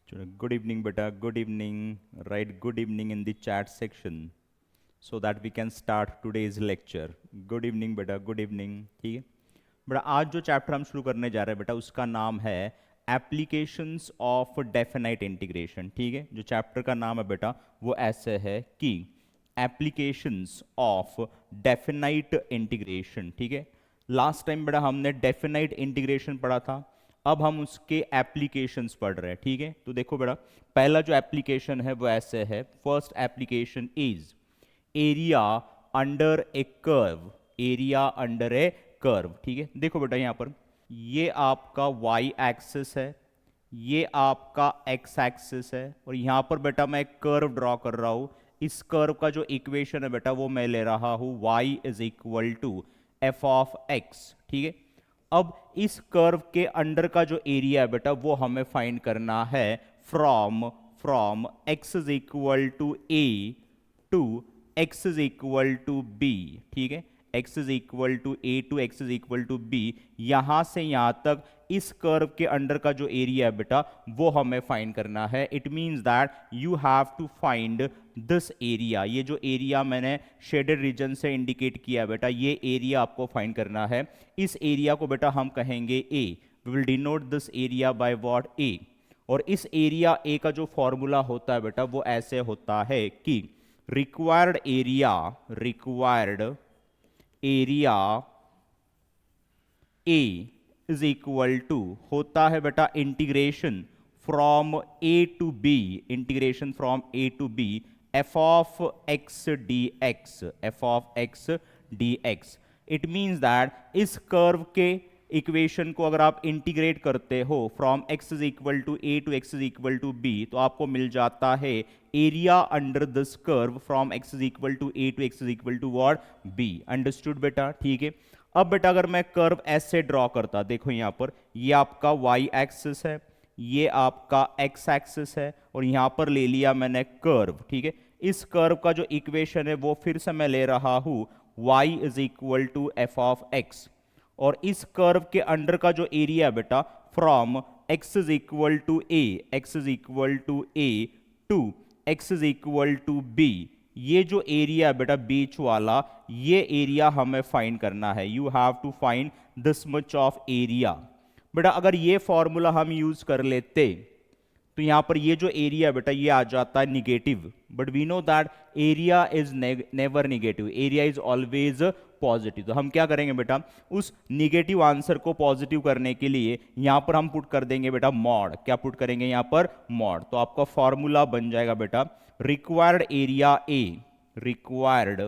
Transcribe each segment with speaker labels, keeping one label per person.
Speaker 1: Good evening, beta. Good evening. Write good evening in the chat section so that we can start today's lecture. Good evening, beta. Good evening. ठीक है बेटा, आज जो chapter हम शुरू करने जा रहे हैं बेटा, उसका नाम है एप्लीकेशंस ऑफ डेफिनाइट इंटीग्रेशन। ठीक है, जो चैप्टर का नाम है बेटा वो ऐसे है कि एप्लीकेशंस ऑफ डेफिनाइट इंटीग्रेशन। ठीक है, लास्ट टाइम बेटा हमने डेफिनाइट इंटीग्रेशन पढ़ा था, अब हम उसके एप्लीकेशंस पढ़ रहे हैं। ठीक है, तो देखो बेटा, पहला जो एप्लीकेशन है वो ऐसे है। First application is area under a curve. Area under a curve. ठीक है, देखो बेटा यहां पर ये आपका y एक्सिस है, ये आपका x एक्सिस है, और यहां पर बेटा मैं एक कर्व ड्रॉ कर रहा हूं। इस कर्व का जो इक्वेशन है बेटा वो मैं ले रहा हूं y is equal to F of X. ठीक है, अब इस कर्व के अंडर का जो एरिया है बेटा वो हमें फाइंड करना है from from x is equal to a to x is equal to b। ठीक है, x is equal to a to x is equal to b, यहां से यहां तक इस कर्व के अंडर का जो एरिया है बेटा वो हमें फाइंड करना है। It means that you have to find this area. ये जो एरिया मैंने शेडेड रीजन से इंडिकेट किया है बेटा, ये एरिया आपको फाइंड करना है। इस एरिया को बेटा हम कहेंगे a। We will denote this area by what a। और इस एरिया a का जो फॉर्मूला होता है बेटा वो ऐसे होता है कि required area a is equal to होता है बेटा integration from a to b, integration from a to b f of x dx, f of x dx। It means that इस कर्व के इक्वेशन को अगर आप इंटीग्रेट करते हो from x is equal to a to x is equal to b, तो आपको मिल जाता है area under this curve from x is equal to a to x is equal to what b। Understood बेटा? ठीक है, अब बेटा अगर मैं कर्व ऐसे ड्रॉ करता, देखो यहां पर ये आपका y एक्सिस है, ये आपका x एक्सिस है, और यहां पर ले लिया मैंने कर्व। ठीक है, इस कर्व का जो इक्वेशन है वो फिर से मैं ले रहा हूं y is equal to F of X, और इस कर्व के अंडर का जो एरिया बेटा from x is equal to a, x is equal to a to x is equal to b, ये जो एरिया बेटा बीच वाला, ये एरिया हमें फाइंड करना है। You have to find this much of area. बेटा अगर ये फॉर्मूला हम यूज कर लेते तो यहां पर ये जो एरिया बेटा ये आ जाता है negative, but we know that area is never negative, area is always positive. तो हम क्या करेंगे बेटा, उस निगेटिव आंसर को पॉजिटिव करने के लिए यहां पर हम पुट कर देंगे बेटा मॉड। क्या पुट करेंगे यहां पर? मॉड। तो आपका फॉर्मूला बन जाएगा बेटा required area A, required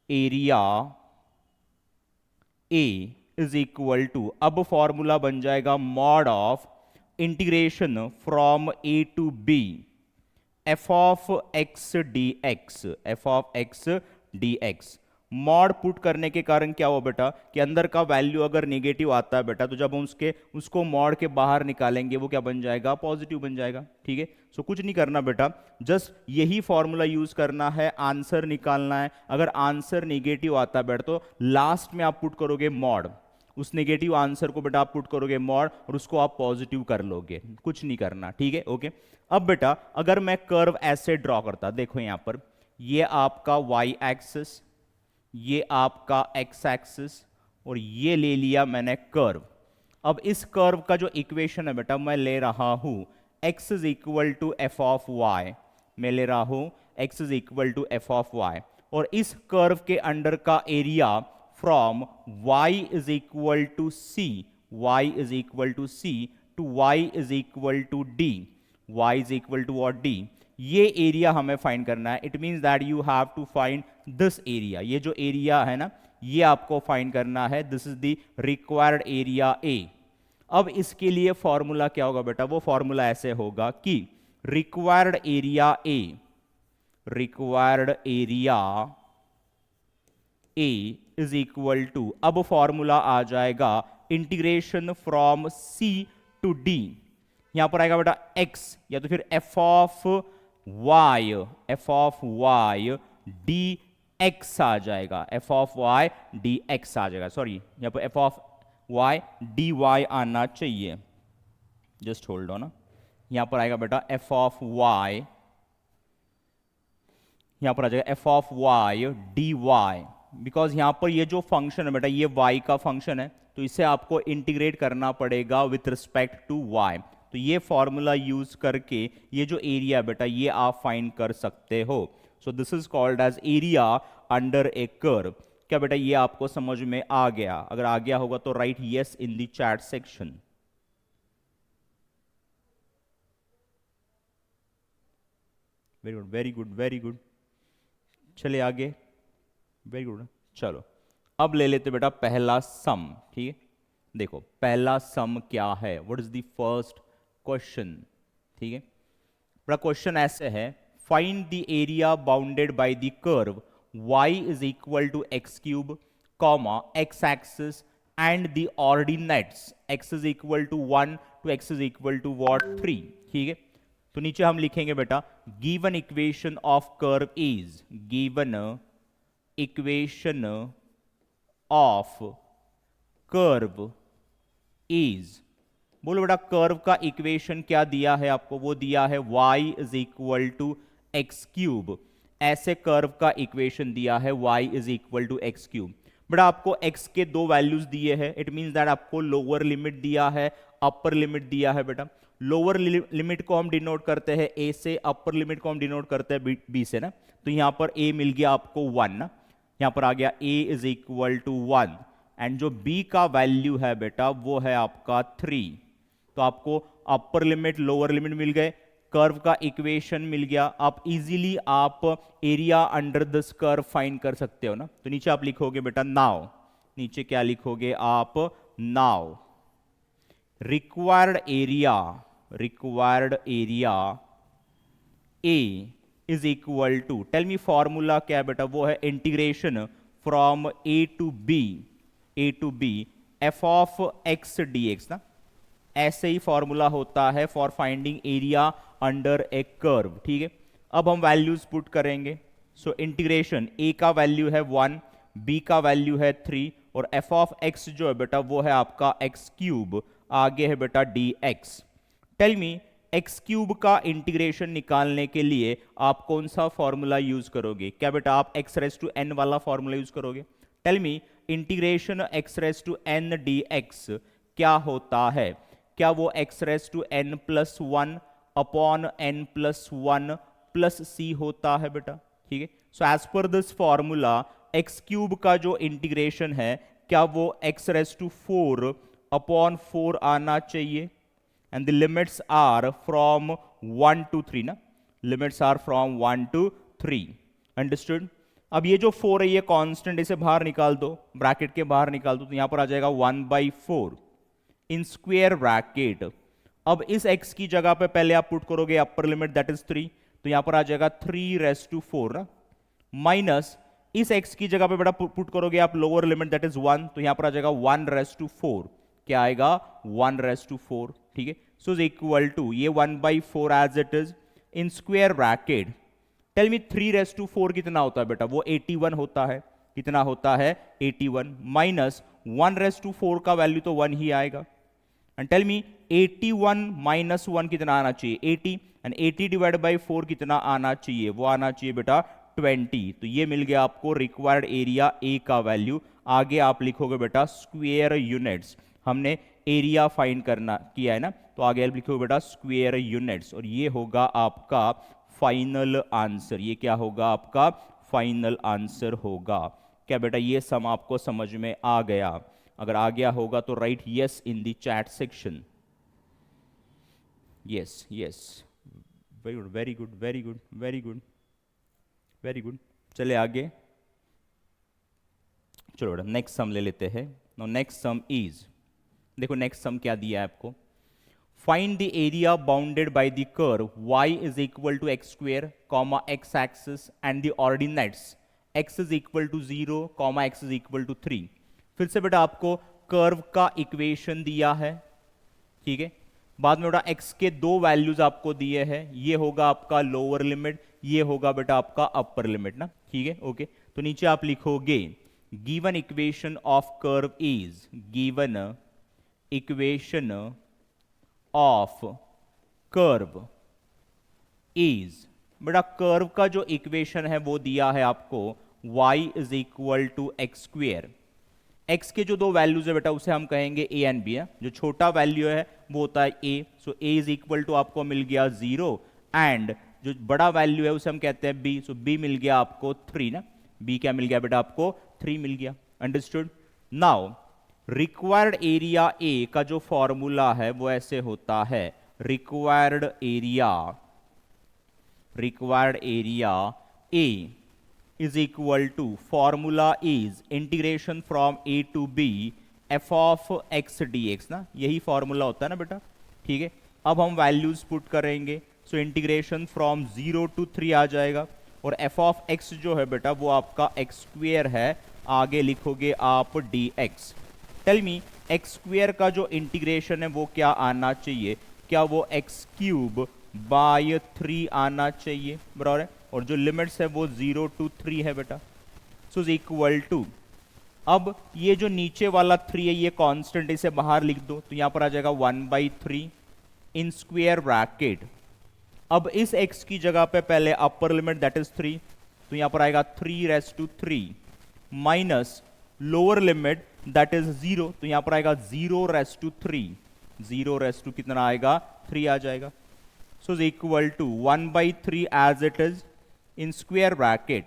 Speaker 1: area A is equal to, अब फॉर्मूला बन जाएगा mod of integration from A to B F of x D x, F of x D X. Mod put करने के कारण क्या हुआ बेटा कि अंदर का वैल्यू अगर नेगेटिव आता है बेटा, तो जब हम उसको मॉड के बाहर निकालेंगे वो क्या बन जाएगा? पॉजिटिव बन जाएगा। ठीक है, सो कुछ नहीं करना बेटा, जस्ट यही फॉर्मूला यूज करना है, आंसर निकालना है। अगर आंसर नेगेटिव आता है बेटा तो लास्ट में आप पुट करोगे मॉड, उस नेगेटिव आंसर को बेटा आप पुट करोगे मॉड, और उसको आप पॉजिटिव कर लोगे। कुछ नहीं करना। ठीक है, ओके। अब बेटा अगर मैं कर्व ऐसे ड्रॉ करता, देखो यहां पर ये आपका y एक्सिस, ये आपका x एक्सिस, और ये ले लिया मैंने कर्व। अब इस कर्व का जो इक्वेशन है बेटा मैं ले रहा हूं x is equal to F of y, मैं ले रहा हूं x is equal to F of y, और इस कर्व के अंडर का area from y is equal to c, y is equal to c to y is equal to d, y is equal to what d, ये area हमें find करना है। It means that you have to find this area, ये जो area है ना ये आपको फाइंड करना है। This is the required area ए। अब इसके लिए फॉर्मूला क्या होगा बेटा? वो फॉर्मूला ऐसे होगा कि required area A, required area A is equal to, अब फॉर्मूला आ जाएगा integration from c to d, यहां पर आएगा बेटा x या तो फिर f of y d x आ जाएगा, f of y d x आ जाएगा। सॉरी, यहां पर f ऑफ y dy आना चाहिए। Just hold on. यहां पर आएगा बेटा एफ ऑफ वाई, यहां पर आ जाएगा f of y d y, because यहां पर ये जो फंक्शन है बेटा ये वाई का फंक्शन है, तो इसे आपको इंटीग्रेट करना पड़ेगा विथ रिस्पेक्ट टू वाई। तो ये फॉर्मूला यूज करके ये जो एरिया है बेटा ये आप फाइंड कर सकते हो। So this is called as area under a curve. क्या बेटा ये आपको समझ में आ गया? अगर आ गया होगा तो right yes in the chat section. Very good, very good, very good. चलिए आगे, वेरी गुड। चलो अब ले लेते बेटा पहला सम, ठीक है। देखो पहला सम क्या है, what is the first question, ठीक है। बड़ा क्वेश्चन ऐसे है, find the area bounded by the curve y is equal to x cube comma x axis and the ordinates x is equal to 1 to x is equal to what 3, ठीक है। तो नीचे हम लिखेंगे बेटा given equation of curve is, given equation of curve is, बोलो बेटा curve का इक्वेशन क्या दिया है आपको, वो दिया है y is equal to x cube. ऐसे कर्व का इक्वेशन दिया है y is equal to x cube. बेटा आपको x के दो वैल्यूज दिए हैं, इट मींस दैट आपको लोअर लिमिट दिया है, अपर लिमिट दिया है। बेटा लोअर लिमिट को हम डिनोट करते हैं a से, अपर लिमिट को हम डिनोट करते हैं b से ना। तो यहां पर a मिल गया आपको 1 ना, यहां पर आ गया a is equal to 1 and जो b का वैल्यू है बेटा वो है आपका 3। तो आपको अपर लिमिट लोअर लिमिट मिल गए, कर्व का इक्वेशन मिल गया। आप इजीली आप area under this curve find कर सकते हो ना। तो नीचे आप लिखोगे बेटा नाउ, नीचे क्या लिखोगे आप, now required area, required area A is equal to, tell me formula क्या है बेटा, वो है integration from A to B F of x D x ना। ऐसे ही फॉर्मूला होता है for finding area under a curve, ठीक है। अब हम वैल्यूज पुट करेंगे। सो इंटीग्रेशन ए का वैल्यू है 1, बी का वैल्यू है 3 और एफ ऑफ एक्स जो है बेटा वो है आपका एक्स क्यूब, आगे है बेटा d x. Tell me x cube का इंटीग्रेशन निकालने के लिए आप कौन सा फॉर्मूला यूज करोगे? क्या बेटा आप एक्स रेस टू एन वाला फॉर्मूला यूज करोगे? Tell me integration x raise to n d x क्या होता है? क्या वो x raise to n plus 1 upon n plus 1 plus c होता है बेटा, ठीक है। So as per this formula x cube का जो इंटीग्रेशन है क्या वो एक्स रेस टू 4 अपॉन 4 आना चाहिए, and the limits are from 1 to 3 ना, limits are from 1 to 3, understood. अब ये जो 4 है ये कांस्टेंट, इसे बाहर निकाल दो, ब्रैकेट के बाहर निकाल दो, तो यहां पर आ जाएगा 1/4 इन स्क्वायर ब्रैकेट। अब इस x की जगह पे पहले आप पुट करोगे अपर लिमिट दैट इज 3, तो यहां पर आ जाएगा 3/4 ना, माइनस इस x की जगह पे बेटा पुट करोगे आप लोअर लिमिट दैट इज 1, तो यहां पर आ जाएगा 1/4, क्या आएगा 1/4, ठीक है। सो इज इक्वल टू ये 1/4 as it is in square bracket. Tell me 3/4 कितना होता है बेटा, वो 81 होता है, कितना होता है 81, माइनस 1/4 का वैल्यू तो 1 ही आएगा। एंड टेल मी 81 माइनस 1 कितना आना चाहिए 80, एंड 80 डिवाइड बाई 4 कितना आना चाहिए, वो आना चाहिए बेटा 20। तो ये मिल गया आपको रिक्वायर्ड एरिया ए का वैल्यू। आगे आप लिखोगे बेटा स्क्वायर यूनिट्स, हमने एरिया फाइंड करना किया है ना, तो आगे आप लिखोगे बेटा स्क्वायर यूनिट्स, और ये होगा आपका फाइनल आंसर। ये क्या होगा आपका फाइनल आंसर होगा। क्या बेटा ये सम आपको समझ में आ गया? अगर आ गया होगा तो right yes in the chat section. Yes yes, very good, very good, very good, very good, very good. चले आगे, चलो बेटा नेक्स्ट सम ले लेते हैं। नो नेक्स्ट सम इज, देखो नेक्स्ट सम क्या दिया है आपको, find the area bounded by the curve y is equal to x square comma x axis and the ordinates x is equal to 0 comma x is equal to 3। फिर से बेटा आपको curve का equation दिया है, ठीक है। बाद में बेटा x के दो वैल्यूज आपको दिए हैं, ये होगा आपका लोअर लिमिट, ये होगा बेटा आपका अपर लिमिट ना, ठीक है ओके। तो नीचे आप लिखोगे given equation of curve is, given equation of curve is, बेटा कर्व का जो इक्वेशन है वो दिया है आपको y is equal to x square. x के जो दो वैल्यूज है बेटा उसे हम कहेंगे a एंड b है। जो छोटा वैल्यू है वो होता है a, so a is equal to आपको मिल गया 0 एंड जो बड़ा वैल्यू है उसे हम कहते हैं b, सो b मिल गया आपको 3 ना। b क्या मिल गया बेटा आपको 3 मिल गया। Understood. Now required area a का जो फॉर्मूला है वो ऐसे होता है, required area a is equal to formula is integration from a to b f of x dx ना, यही फॉर्मूला होता है ना बेटा। ठीक है, अब हम वैल्यूज पुट करेंगे, सो इंटीग्रेशन फ्रॉम 0 to 3 आ जाएगा और f of x जो है बेटा वो आपका x स्क्वेयर है, आगे लिखोगे आप dx। Tell me x square का जो इंटीग्रेशन है वो क्या आना चाहिए, क्या वो x क्यूब बाय 3 आना चाहिए, बराबर है। और जो लिमिट्स है वो 0 to 3 है बेटा, सो इज इक्वल टू, अब ये जो नीचे वाला 3 है ये कांस्टेंट, इसे बाहर लिख दो तो यहां पर आ जाएगा 1/3 इन स्क्वायर ब्रैकेट। अब इस x की जगह पे पहले अपर लिमिट दैट इज 3, तो यहां पर आएगा 3/3 minus lower limit that is 0, तो यहां पर आएगा 0/3, 0 कितना आएगा 3 आ जाएगा। So is equal to 1/3 as it is in square bracket.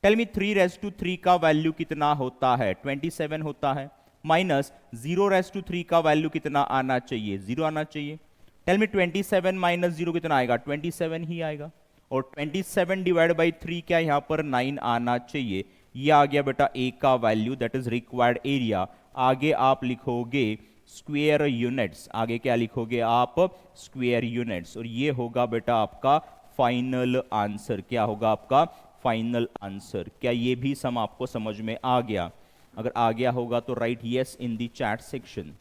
Speaker 1: Tell me 3/3 का वैल्यू कितना होता है, 27 होता है, माइनस 0/3 का वैल्यू कितना आना चाहिए, 0 आना चाहिए। टेल मी 27 माइनस 0 कितना आएगा, 27 ही आएगा। और 27 डिवाइड बाई 3 क्या यहां पर 9 आना चाहिए। ये आ गया बेटा ए का value that is required area. आगे आप लिखोगे स्क्वायर यूनिट्स, आगे क्या लिखोगे आप स्क्वायर यूनिट्स, और ये होगा बेटा आपका फाइनल आंसर। क्या होगा आपका फाइनल आंसर। क्या ये भी सम आपको समझ में आ गया? अगर आ गया होगा तो right yes in the chat section.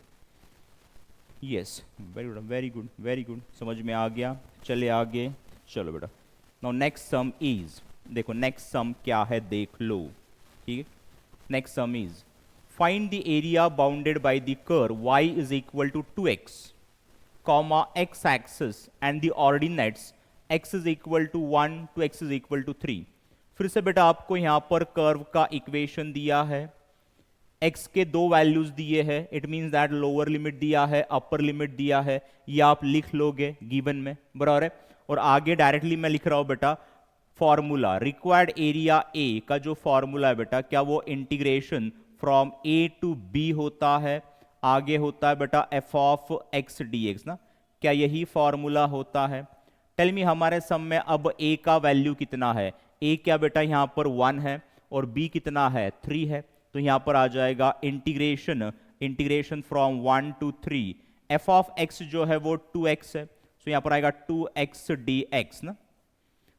Speaker 1: Yes, very good very good very good, समझ में आ गया। चले आगे, चलो बेटा। नाउ नेक्स्ट सम इज, देखो नेक्स्ट सम क्या है देख लो। ठीक है, next sum is find the area bounded by the curve y is equal to 2x, comma x axis and the ordinates x is equal to 1 to x is equal to 3। फिर से बेटा आपको यहां पर कर्व का equation दिया है, x के दो वैल्यूज दिए हैं, it means that lower limit दिया है, अपर लिमिट दिया है, ये आप लिख लोगे गिवन में, बराबर है। और आगे डायरेक्टली मैं लिख रहा हूं बेटा फॉर्मूला, रिक्वायर्ड एरिया a का जो फॉर्मूला है बेटा, क्या वो integration from a to b होता है, आगे होता है बेटा f ऑफ x dx ना, क्या यही फॉर्मूला होता है? टेल मी हमारे सम में अब a का वैल्यू कितना है, a क्या बेटा यहां पर 1 है और b कितना है 3 है, तो यहां पर आ जाएगा integration from 1 to 3, f of x जो है वो 2x है, सो यहां पर आएगा 2x dx ना।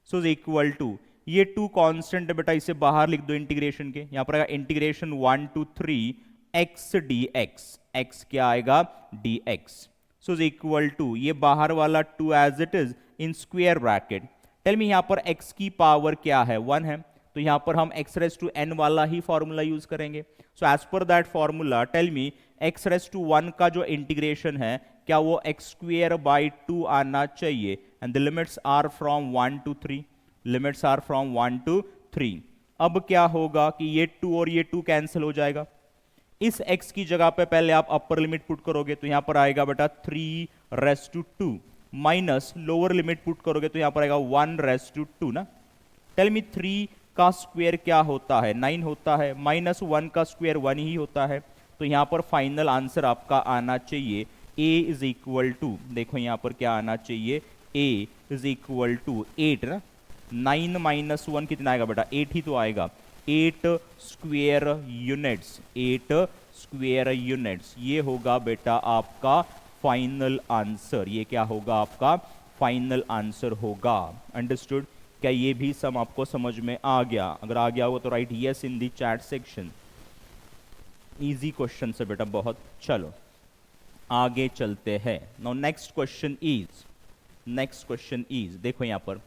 Speaker 1: सो इज इक्वल टू, ये 2 कांस्टेंट है बेटा, इसे बाहर लिख दो इंटीग्रेशन के, यहां पर आएगा integration 1 to 3 x dx, x क्या आएगा dx। So is equal to, ये बाहर वाला 2 as it is in square bracket. Tell me यहां पर x की पावर क्या है 1 है, तो यहां पर हम x रेस टू n वाला ही फॉर्मूला यूज करेंगे। So as per that formula tell me x raise to 1 का जो इंटीग्रेशन है, क्या वो x स्क्वेयर बाई 2 आना चाहिए, and the limits are from 1 to 3, limits are from 1 to 3। अब क्या होगा कि ये 2 और ये 2 कैंसिल हो जाएगा, इस x की जगह पे पहले आप अपर लिमिट पुट करोगे तो यहां पर आएगा बेटा 3/2 माइनस लोअर लिमिट पुट करोगे तो यहां पर आएगा 1/2 ना। टेल मी 3 का स्क्वायर क्या होता है 9 होता है, माइनस 1 का स्क्वायर 1 ही होता है, तो यहां पर फाइनल आंसर आपका आना चाहिए a इज इक्वल टू, देखो यहां पर क्या आना चाहिए, a इज इक्वल टू 8 ना। 9 माइनस 1 कितना आएगा बेटा 8 ही तो आएगा, 8 स्क्वायर यूनिट्स, 8 स्क्वायर यूनिट्स, ये होगा बेटा आपका फाइनल आंसर। ये क्या होगा आपका फाइनल आंसर होगा। अंडरस्टूड? क्या ये भी सम आपको समझ में आ गया? अगर आ गया हो तो right yes in the chat section. Easy question से बेटा बहुत। चलो आगे चलते हैं। नाउ नेक्स्ट क्वेश्चन इज, देखो यहां पर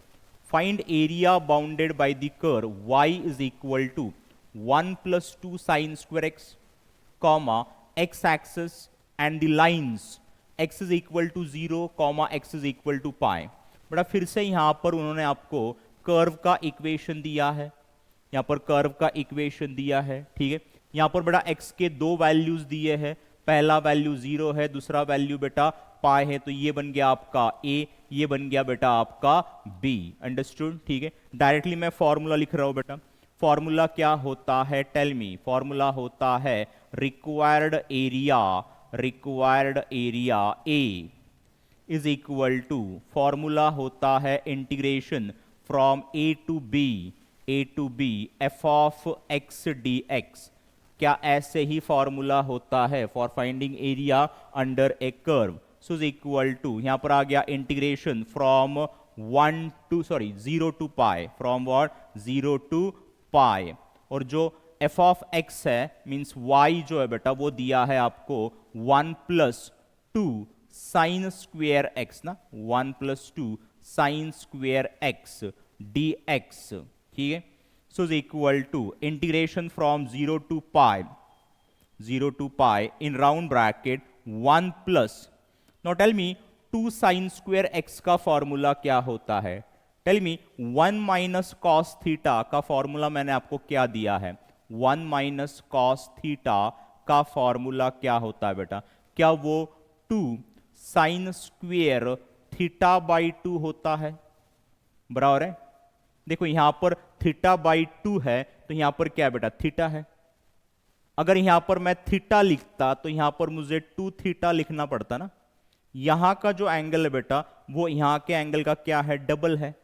Speaker 1: find area bounded by the curve y is equal to 1 + 2 sin square x, comma x axis and the lines x is equal to 0 comma x is equal to pi. बेटा फिर से यहां पर उन्होंने आपको कर्व का इक्वेशन दिया है, यहां पर कर्व का इक्वेशन दिया है, ठीक है। यहां पर बेटा x के दो वैल्यूज दिए हैं, पहला वैल्यू 0 है, दूसरा वैल्यू बेटा पाई है, तो ये बन गया आपका a, ये बन गया बेटा आपका b। अंडरस्टूड, ठीक है। डायरेक्टली मैं फॉर्मूला लिख रहा हूं बेटा। फॉर्मूला क्या होता है, टेल मी। फॉर्मूला होता है required area a is equal to, formula होता है integration from a to b f of x dx। क्या ऐसे ही फॉर्मूला होता है for finding area under a curve? So is equal to, यहां पर आ गया integration from 0 to pi, from what, 0 to pi. और जो f ऑफ x है मींस y जो है बेटा वो दिया है आपको 1 प्लस 2 साइन स्क्वेयर x ना, 1 plus 2 sine square x dx, ठीक है। So is equal to integration from 0 to pi in round bracket 1 plus, now tell me 2 sine square x का फॉर्मूला क्या होता है? Tell me 1 minus cos theta का formula मैंने आपको क्या दिया है? 1 माइनस कॉस थीटा का फॉर्मूला क्या होता है बेटा? क्या वो 2 साइन स्क्वेयर थीटा बाई 2 होता है? बराबर है। देखो यहां पर थीटा बाई 2 है तो यहां पर क्या बेटा, थीटा है। अगर यहां पर मैं थीटा लिखता तो यहां पर मुझे 2 थीटा लिखना पड़ता ना। यहां का जो एंगल है बेटा वो यहां के एंगल का क्या है, डबल है।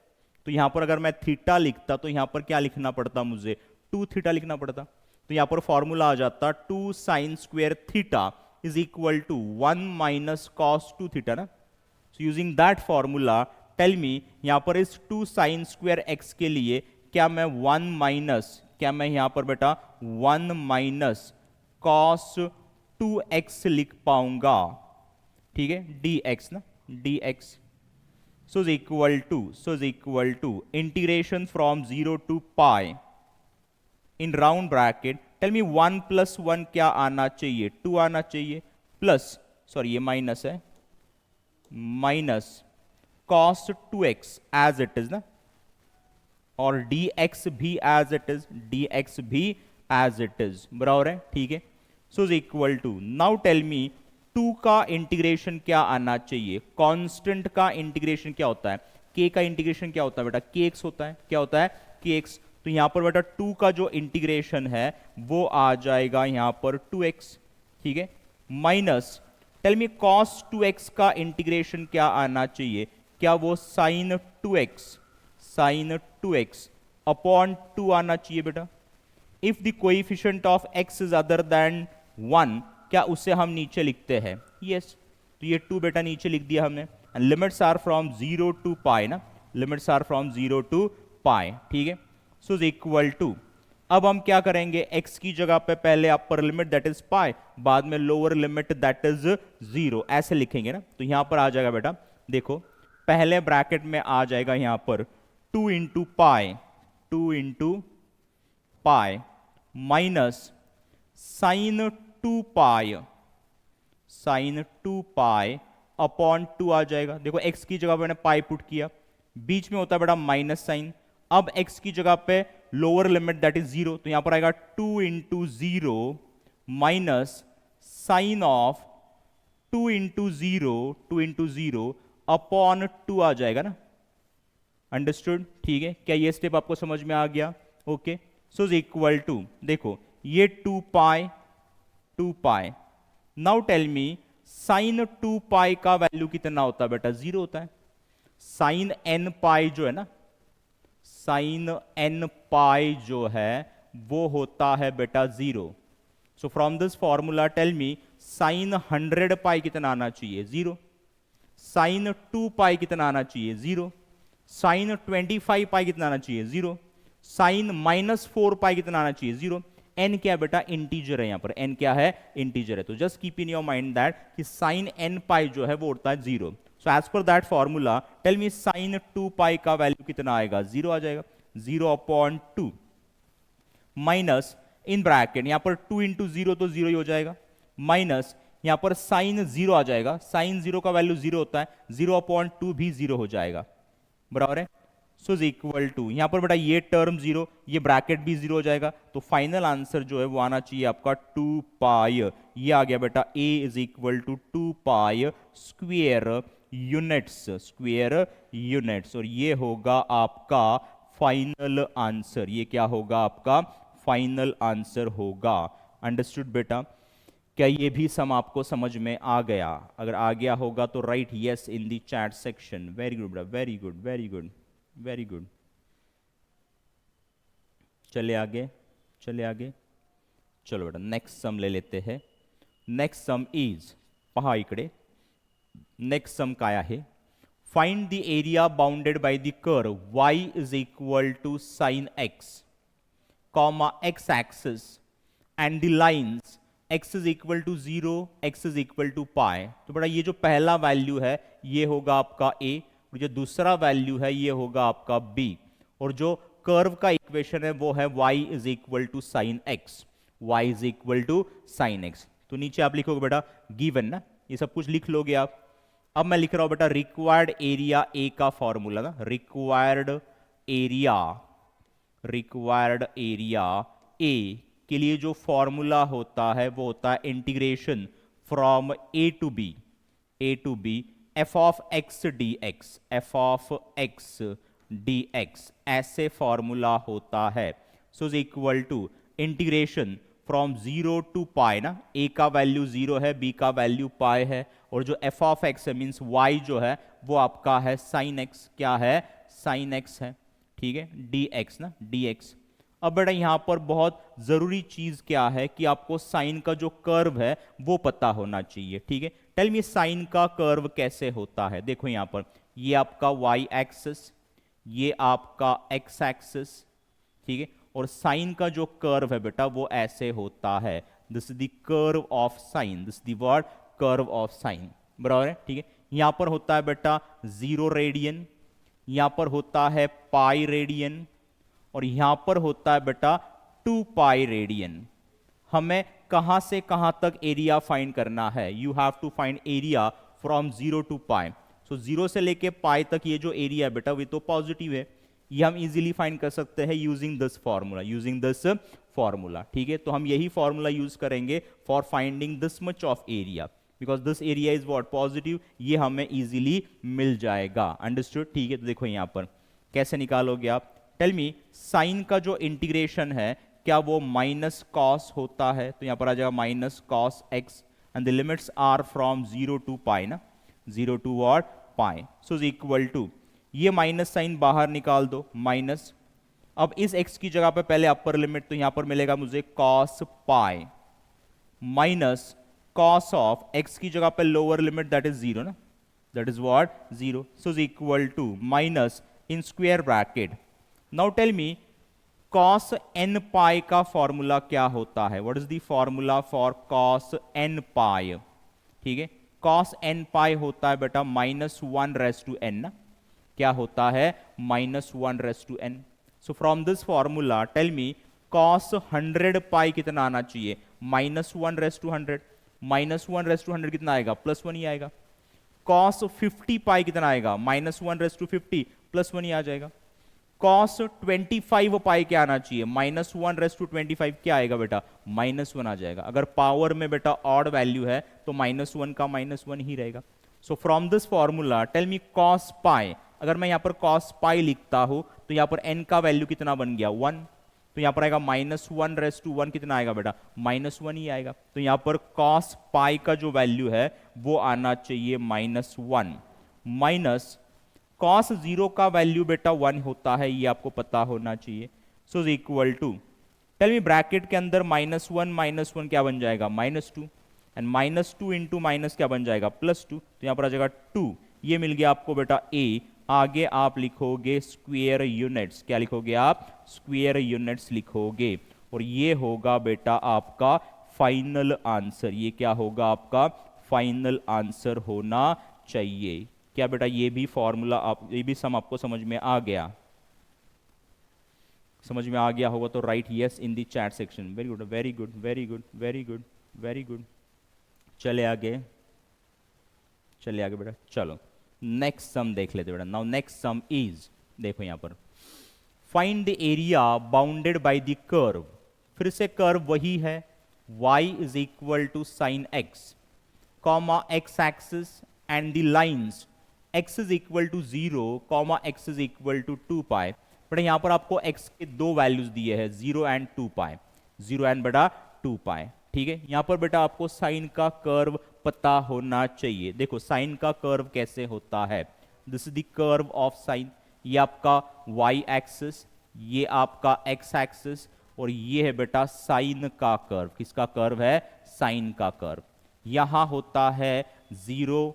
Speaker 1: तो यहां पर अगर मैं थीटा लिखता तो यहां पर क्या लिखना पड़ता, मुझे 2 थीटा लिखना पड़ता। तो यहां पर फॉर्मूला आ जाता 2 sine square theta is equal to 1 minus cos 2 theta ना। So using that formula tell me, यहां पर इस 2 साइन स्क्वेयर एक्स के लिए क्या मैं 1 माइनस, क्या मैं यहां पर बेटा 1 माइनस कॉस 2x लिख पाऊंगा, ठीक है, dx ना, dx। So is equal to integration from 0 to pi in round bracket, tell me 1 plus 1 क्या आना चाहिए, 2 आना चाहिए, प्लस, सॉरी ये माइनस है, minus cos 2x as it is ना, और dx भी एज इट इज, dx भी एज इट इज, बराबर है, ठीक है। So is equal to, now tell me 2 का इंटीग्रेशन क्या आना चाहिए? कांस्टेंट का इंटीग्रेशन क्या होता है? k का इंटीग्रेशन क्या होता है बेटा, kx होता है। क्या होता है, kx। तो यहां पर बेटा 2 का जो इंटीग्रेशन है वो आ जाएगा यहां पर 2x, ठीक है, minus, tell me cos 2x का इंटीग्रेशन क्या आना चाहिए? क्या वो साइन 2x अपॉन 2 आना चाहिए बेटा। If the coefficient of x is other than 1, क्या उसे हम नीचे लिखते हैं? यस। तो ये 2 बेटा नीचे लिख दिया हमने। And limits are from 0 to pi ना, limits are from 0 to pi, ठीक है। सो इज इक्वल टू, अब हम क्या करेंगे, x की जगह पे पहले अपर लिमिट दैट इज पाई, बाद में लोअर लिमिट दैट इज 0, ऐसे लिखेंगे ना। तो यहां पर आ जाएगा बेटा, देखो पहले ब्रैकेट में आ जाएगा यहां पर 2 into pi minus sine 2 pi upon 2 आ जाएगा। देखो x की जगह मैंने पाई पुट किया, बीच में होता है बेटा माइनस साइन। अब x की जगह पे लोअर लिमिट दैट इज 0, तो यहां पर आएगा 2 into 0 minus sine of 2 into 0 upon 2 आ जाएगा ना। अंडरस्टूड, ठीक है। क्या ये स्टेप आपको समझ में आ गया? Okay. So is equal to, देखो ये 2 pi. Now tell me sine 2 pi का वैल्यू कितना होता है बेटा? 0 होता है। साइन n पाई जो है ना, साइन n पाई जो है वो होता है बेटा 0। So from this formula tell me sine 100 pi कितना आना चाहिए? 0। साइन 2 पाई कितना आना चाहिए? 0। साइन 25 पाई कितना आना चाहिए? 0। साइन -4 पाई कितना आना चाहिए? 0। n क्या है बेटा? इंटीजर है, यहां पर n क्या है? इंटीजर है। तो just keep in your mind that कि साइन n पाई जो है वो होता है 0। So as per that formula tell me sine 2 pi का वैल्यू कितना आएगा? 0 आ जाएगा। 0 अपॉन 2 माइनस इन ब्रैकेट, यहां पर 2 इंटू 0 तो 0 ही हो जाएगा, माइनस यहाँ पर साइन 0 आ जाएगा, साइन 0 का वैल्यू 0 होता है, 0/2 भी 0 हो जाएगा, बराबर है। सो इज इक्वल टू, यहाँ पर बेटा ये टर्म 0, ये ब्रैकेट भी 0 हो जाएगा, तो फाइनल आंसर जो है वो आना चाहिए आपका 2 पाई, ये आ गया बेटा a is equal to 2 pi square units, square units, और ये होगा आपका फाइनल आंसर, ये क्या होगा आपका फाइनल आंसर होगा। अंडरस्टूड बेटा? क्या ये भी सम आपको समझ में आ गया? अगर आ गया होगा तो right yes in the chat section. Very good बेटा, very good, very good, very good. चले आगे, चले आगे, चलो बेटा नेक्स्ट सम ले लेते हैं। नेक्स्ट सम इज, पहा इकडे, नेक्स्ट सम काय आहे, find the area bounded by the curve y is equal to sine x, comma x axis and the lines x is equal to 0, x is equal to pi. तो बेटा ये जो पहला value है ये होगा आपका a, और जो दूसरा वैल्यू है ये होगा आपका b, और जो कर्व का इक्वेशन है वो है y is equal to sine x, y is equal to sine x। तो नीचे आप लिखोगे बेटा गिवन ना, ये सब कुछ लिख लोगे आप। अब मैं लिख रहा हूं बेटा रिक्वायर्ड एरिया ए का फॉर्मूला ना, रिक्वायर्ड एरिया, रिक्वायर्ड एरिया ए के लिए जो फॉर्मूला होता है वो होता है integration from A to B F of x D x, F of x D x, ऐसे फॉर्मूला होता है। So is equal to integration from 0 to pi ना, ए का वैल्यू 0 है, बी का वैल्यू पाई है, और जो एफ ऑफ एक्स है मीन्स वाई जो है वो आपका है साइन एक्स, क्या है साइन एक्स है, ठीक है, डी एक्स ना, डी एक्स। अब बेटा यहां पर बहुत जरूरी चीज क्या है कि आपको साइन का जो कर्व है वो पता होना चाहिए, ठीक है। टेल मी साइन का कर्व कैसे होता है। देखो यहां पर ये आपका वाई एक्सिस, ये आपका एक्स एक्सिस, ठीक है, और साइन का जो कर्व है बेटा वो ऐसे होता है, this is the curve of sine, this the word curve of sine, बराबर है, ठीक है। यहां पर होता है बेटा 0 रेडियन, यहां पर होता है पाई रेडियन, और यहां पर होता है बेटा 2 पाई रेडियन। हमें कहां से कहां तक एरिया फाइंड करना है, you have to find area from 0 to pi. So 0 से लेके पाई तक ये जो एरिया है बेटा वो तो पॉजिटिव है, ये हम इजीली फाइंड कर सकते हैं using this formula, using this formula, ठीक है। तो हम यही फॉर्मूला यूज करेंगे for finding this much of area, because this area is what positive, ये हमें इजीली मिल जाएगा। अंडरस्टूड, ठीक है। तो देखो यहां पर कैसे निकालोगे आप, टेल मी साइन का जो इंटीग्रेशन है क्या वो माइनस कॉस होता है, तो यहां पर आ जाएगा minus cos x, and the limits are from 0 to pi ना, 0 to what pi. So is equal to, ये माइनस साइन बाहर निकाल दो, माइनस, अब इस x की जगह पे पहले अपर लिमिट, तो यहां पर मिलेगा मुझे cos pi minus cos of x की जगह पे लोअर लिमिट दैट इज 0 ना, that is what 0। So is equal to minus in square bracket, now tell me cos n pi का फॉर्मूला क्या होता है, what is the formula for cos n pi, ठीक है। कॉस n पाई होता है बेटा -1 रेस टू n ना, क्या होता है -1 raise to n। So from this formula tell me cos 100 pi कितना आना चाहिए, -1 रेस टू 100, -1 रेस टू 100 कितना आएगा, +1 ही आएगा। कॉस 50 पाई कितना आएगा, -1 रेस टू 50, +1 ही आ जाएगा। कॉस 25 पाई क्या आना चाहिए, -1 रेस टू 25 क्या आएगा बेटा, -1 आ जाएगा। अगर पावर में बेटा ऑड वैल्यू है तो -1 का -1 ही रहेगा। So from this formula tell me cos pi, अगर मैं यहां पर कॉस पाई लिखता हूं तो यहां पर n का वैल्यू कितना बन गया 1, तो यहां पर आएगा -1 रेस टू 1 कितना आएगा बेटा, -1 ही आएगा। तो यहां पर कॉस पाई का जो वैल्यू है वो आना चाहिए -1, माइनस कॉस 0 का वैल्यू बेटा 1 होता है, ये आपको पता होना चाहिए। So equal to, tell me bracket के अंदर -1 क्या बन जाएगा, -2, एंड -2 इंटू माइनस क्या बन जाएगा, +2, तो यहां पर आ जाएगा 2, ये मिल गया आपको बेटा a। आगे आप लिखोगे स्क्वायर यूनिट्स, क्या लिखोगे आप, स्क्वायर यूनिट्स लिखोगे, और ये होगा बेटा आपका फाइनल आंसर, ये क्या होगा आपका फाइनल आंसर होना चाहिए। क्या बेटा ये भी फॉर्मूला आप, ये भी सम आपको समझ में आ गया, समझ में आ गया होगा तो right yes in the chat section. Very good, very good, very good, very good, very good. चले आगे, चले आगे बेटा, चलो नेक्स्ट सम देख लेते बेटा। नाउ नेक्स्ट सम इज, देखो यहां पर, find the area bounded by the curve. फिर से कर्व वही है, y is equal to sine x, comma x axis and the lines x is equal to 0, comma x is equal to 2 pi. बेटा यहां पर आपको x के दो वैल्यूज दिए हैं, 0 एंड 2 पाई, 0 एंड बेटा 2 पाई। ठीक है, यहां पर बेटा आपको साइन का कर्व पता होना चाहिए। देखो साइन का कर्व कैसे होता है, this is the curve of sine. ये आपका y एक्सिस, ये आपका x एक्सिस, और ये है बेटा साइन का कर्व। किसका कर्व है? साइन का कर्व। यहां होता है 0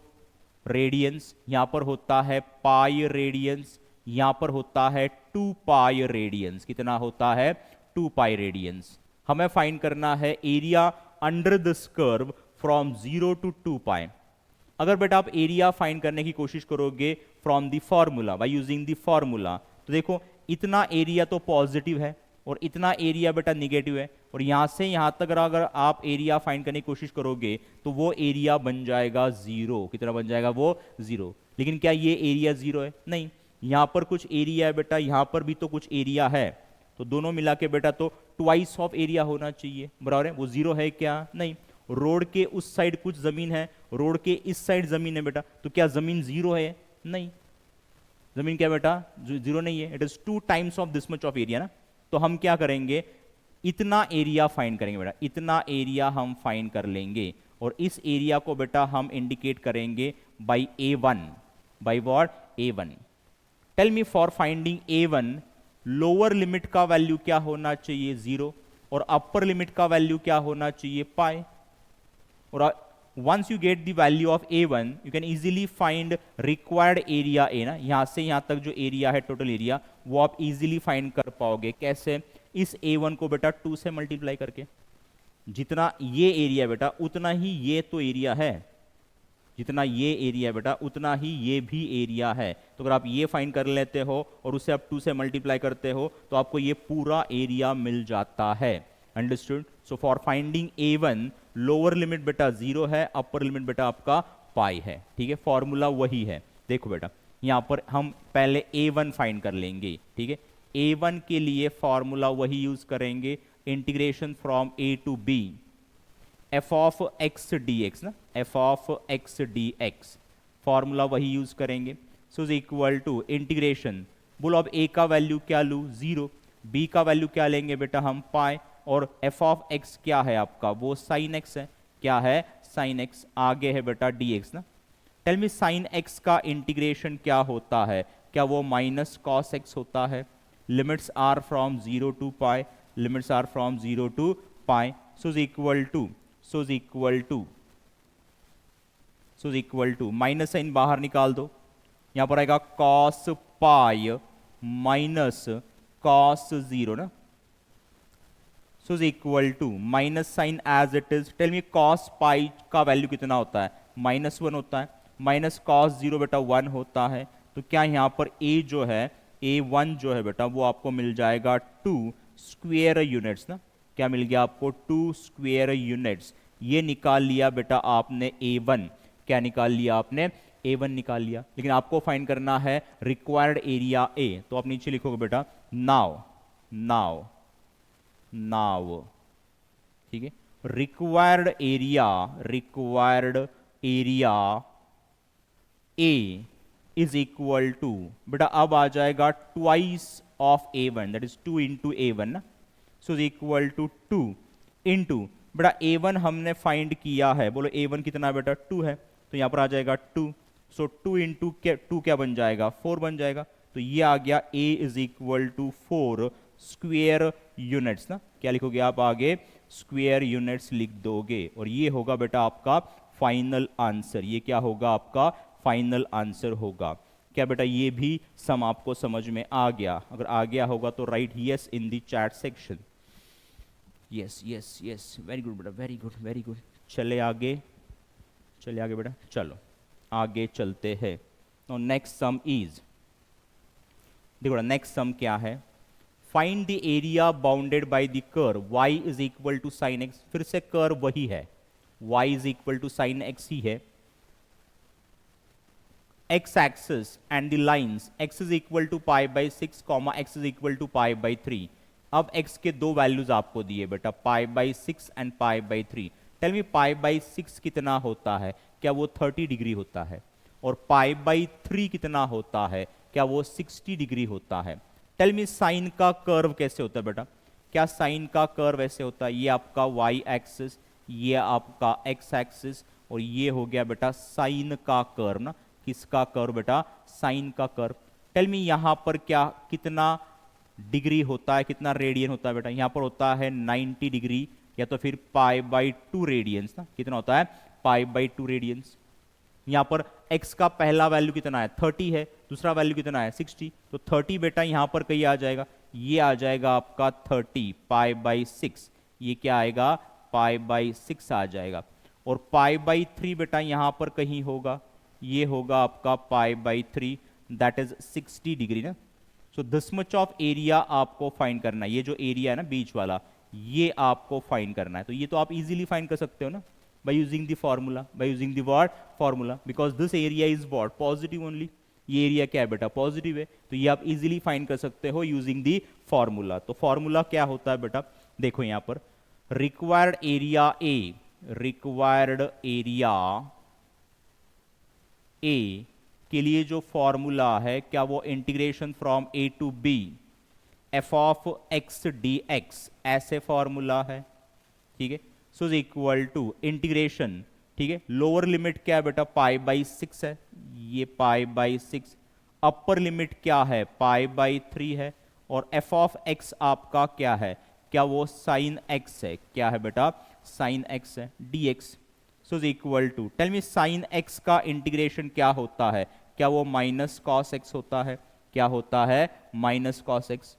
Speaker 1: रेडियंस, यहां पर होता है पाई रेडियंस, यहां पर होता है 2 पाई रेडियंस। कितना होता है? 2 पाई रेडियंस। हमें फाइंड करना है area under this curve from 0 to 2 pi. अगर बेटा आप एरिया फाइंड करने की कोशिश करोगे from the formula, by using the formula, तो देखो इतना एरिया तो पॉजिटिव है और इतना एरिया बेटा निगेटिव है, और यहां से यहां तक अगर आप एरिया फाइंड करने की कोशिश करोगे तो वो एरिया बन जाएगा 0। कितना बन जाएगा? वो 0। लेकिन क्या ये एरिया 0 है? नहीं, यहां पर कुछ एरिया है बेटा, यहां पर भी तो कुछ एरिया है, तो दोनों मिला के बेटा तो ट्वाइस ऑफ एरिया होना चाहिए, बराबर है। वो 0 है क्या? नहीं। रोड के उस साइड कुछ जमीन है, रोड के इस साइड जमीन है बेटा, तो क्या जमीन 0 है? नहीं, जमीन क्या बेटा? 0 नहीं है। It is 2 times of this much of area ना। तो हम क्या करेंगे? इतना एरिया फाइंड करेंगे बेटा, इतना एरिया हम फाइंड कर लेंगे, और इस एरिया को बेटा हम इंडिकेट करेंगे by A1। By what? A1। Tell me for finding A1, lower limit का वैल्यू क्या होना चाहिए? 0, और अपर लिमिट का वैल्यू क्या होना चाहिए? पाई। और once you get the value of A1, you can easily find required area A ना, यहां से यहां तक जो एरिया है टोटल एरिया, वो आप इजीली फाइंड कर पाओगे। कैसे? इस A1 को बेटा 2 से मल्टीप्लाई करके। जितना ये एरिया बेटा उतना ही ये तो एरिया है, जितना ये एरिया बेटा उतना ही ये भी एरिया है। तो अगर आप ये फाइंड कर लेते हो और उसे आप 2 से मल्टीप्लाई करते हो तो आपको ये पूरा एरिया मिल जाता है। Understood? So for finding A1, lower limit बेटा 0 है, अपर लिमिट बेटा आपका पाई है। ठीक है, फॉर्मूला वही है। देखो बेटा यहां पर हम पहले A1 फाइंड कर लेंगे। ठीक है, A1 के लिए फॉर्मूला वही यूज करेंगे, integration from A to B, f of x dx ना, f of x dx, formula वही यूज करेंगे। So is equal to integration, बोलो अब a का वैल्यू क्या लूँ? 0। b का वैल्यू क्या लेंगे बेटा? हम पाए। और f ऑफ x क्या है आपका? वो साइन x है। क्या है? Sine x। आगे है बेटा dx ना। टेल मी साइन x का इंटीग्रेशन क्या होता है? क्या वो माइनस कॉस x होता है? Limits are from 0 to pi, limits are from 0 to pi. So is equal to, so is equal to, so is equal to, minus sine बाहर निकाल दो, यहां पर आएगा कॉस पाई माइनस कॉस 0 ना। So is equal to minus sine as it is. Tell me cos pi का value कितना होता है? -1 होता है। माइनस कॉस 0 बेटा 1 होता है। तो क्या यहां पर a जो है, A1 जो है बेटा वो आपको मिल जाएगा 2 स्क्वेयर यूनिट्स ना। क्या मिल गया आपको? 2 स्क्वेयर यूनिट्स। ये निकाल लिया बेटा आपने A1। क्या निकाल लिया आपने? A1 निकाल लिया। लेकिन आपको फाइंड करना है रिक्वायर्ड एरिया A, तो आप नीचे लिखोगे बेटा नाउ, नाउ, नाउ। ठीक है, required area, required area A is equal to, बेटा अब आ जाएगा twice of A1, that is 2 into A1 ना। So is equal to 2 into, बेटा A1 हमने फाइंड किया है, बोलो A1 कितना बेटा? 2 है, तो यहां पर आ जाएगा 2। सो 2 इंटू 2 क्या बन जाएगा? 4 बन जाएगा। तो ये आ गया A is equal to 4 square units ना। क्या लिखोगे आप आगे? स्क्वेयर यूनिट्स लिख दोगे, और ये होगा बेटा आपका फाइनल आंसर। ये क्या होगा? आपका फाइनल आंसर होगा। क्या बेटा ये भी सम आपको समझ में आ गया? अगर आ गया होगा तो right yes in the chat section. Yes yes yes, very good बेटा, वेरी गुड वेरी गुड। चले आगे, चले आगे बेटा, चलो आगे चलते हैं। तो नेक्स्ट सम इज, देखो नेक्स्ट सम क्या है? Find the area bounded by the curve y is equal to sine x। फिर से कर्व वही है, y is equal to sine x ही है, x axis and the lines x is equal to pi by 6 comma x is equal to pi by 3. अब x के दो values आपको दिए बेटा, pi by 6 and pi by 3. Tell me pi by 6 कितना होता है, क्या वो 30 डिग्री होता है, और pi by 3 कितना होता है, क्या वो 60 डिग्री होता है. टेल मी साइन का कर्व कैसे होता है बेटा, क्या साइन का कर्व ऐसे होता है, ये आपका y एक्सिस, ये आपका x एक्सिस, और ये हो गया बेटा साइन का कर्व ना, किसका कर्व बेटा, साइन का कर्व. टेल मी यहां पर क्या कितना डिग्री होता है, कितना रेडियन होता है बेटा, यहां पर होता है 90 डिग्री या तो फिर पाई बाई 2 रेडियंस ना, कितना होता है पाई बाई 2 रेडियंस. यहां पर x का पहला वैल्यू कितना है 30 है, दूसरा वैल्यू कितना है 60, तो 30 बेटा यहां पर कहीं आ जाएगा, ये आ जाएगा आपका 30 पाई बाई 6, ये क्या आएगा पाई बाई 6 आ जाएगा, और पाई बाई 3 बेटा यहां पर कहीं होगा, ये होगा आपका pi by 3, that is 60 degree ना. So this much of area आपको फाइंड करना है, ये जो एरिया है ना बीच वाला, ये आपको फाइंड करना है. तो ये तो आप इजीली फाइंड कर सकते हो ना by using the formula, by using the what formula, because this area is what positive only. ये एरिया क्या है बेटा पॉजिटिव है, तो ये आप इजीली फाइंड कर सकते हो यूजिंग दी फॉर्मूला. तो फॉर्मूला क्या होता है बेटा, देखो यहां पर रिक्वायर्ड एरिया ए, रिक्वायर्ड एरिया ए के लिए जो फॉर्मूला है, क्या वो integration from A to B F of x D x ऐसे फॉर्मूला है, ठीक है. So is equal to integration, ठीक है, लोअर लिमिट क्या है बेटा पाई बाई 6 है, ये पाई बाई 6, अपर लिमिट क्या है पाई बाई 3 है, और एफ ऑफ एक्स आपका क्या है, क्या वो साइन एक्स है, क्या है बेटा साइन एक्स है d x. So is equal to, tell me sine x का इंटीग्रेशन क्या होता है, क्या वो माइनस कॉस एक्स होता है, क्या होता है minus cos x,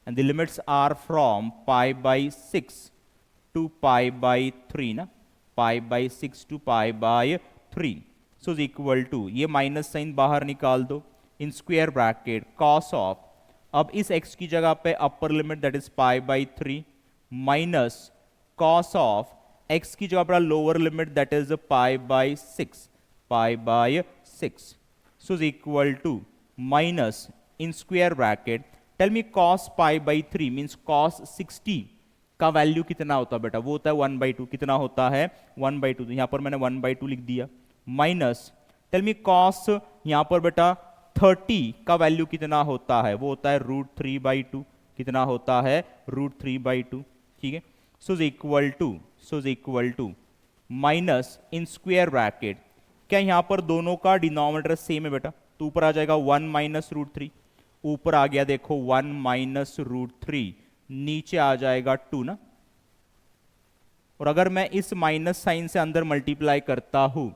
Speaker 1: and the limits are from pi by 6 to pi by 3 ना, pi by 6 to pi by 3. So is equal to, ये माइनस साइन बाहर निकाल दो, in square bracket cos of, अब इस x की जगह पे upper limit that is pi by 3 minus cos of x की जगह पर lower limit that is pi by 6, pi by 6. So is equal to minus in square bracket, tell me cos pi by 3 means cos 60 का value कितना होता है बेटा, वो होता है 1/2, कितना होता है 1/2, तो यहां पर मैंने 1/2 लिख दिया, माइनस टेल मी कॉस यहां पर बेटा 30 का वैल्यू कितना होता है, वो होता है √3/2, कितना होता है √3/2, ठीक है. So is equal to, so is equal to minus in square bracket, क्या यहां पर दोनों का डिनोमिनेटर सेम है बेटा, तो ऊपर आ जाएगा 1 माइनस √3, ऊपर आ गया देखो 1 माइनस √3, नीचे आ जाएगा 2 ना, और अगर मैं इस माइनस साइन से अंदर मल्टीप्लाई करता हूं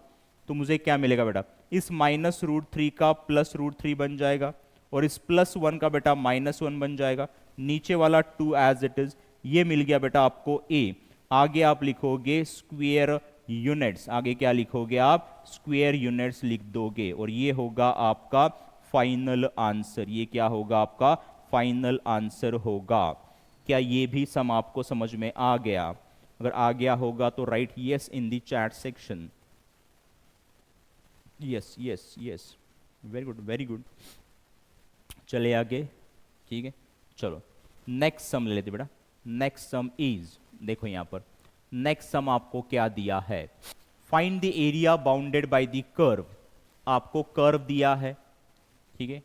Speaker 1: तो मुझे क्या मिलेगा बेटा, इस माइनस √3 का प्लस √3 बन जाएगा, और इस +1 का बेटा -1 बन जाएगा, नीचे वाला 2 एज इट इज, ये मिल गया बेटा आपको ए. आगे आप लिखोगे स्क्वायर यूनिट्स, आगे क्या लिखोगे आप स्क्वायर यूनिट्स लिख दोगे, और ये होगा आपका फाइनल आंसर, ये क्या होगा आपका फाइनल आंसर होगा. क्या ये भी सम आपको समझ में आ गया, अगर आ गया होगा तो right yes in the chat section. Yes yes yes, very good very good. चले आगे, ठीक है, चलो नेक्स्ट सम ले लेते बेटा. नेक्स्ट सम इज, देखो यहां पर नेक्स्ट सम आपको क्या दिया है, find the area bounded by the curve. आपको कर्व दिया है, ठीक है,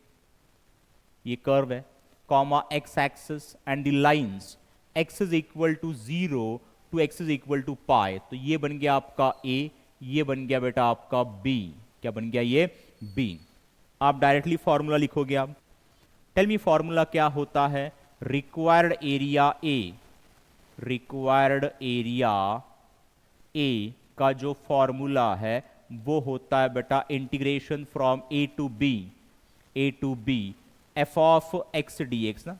Speaker 1: ये कर्व है, comma x axis and the lines x is equal to 0 to x is equal to pi. तो ये बन गया आपका a, ये बन गया बेटा आपका b, क्या बन गया ये b. आप डायरेक्टली फॉर्मूला लिखोगे आप, टेल मी फॉर्मूला क्या होता है, required area a, required area a का जो फॉर्मूला है वो होता है बेटा integration from a to b f of x D x ना,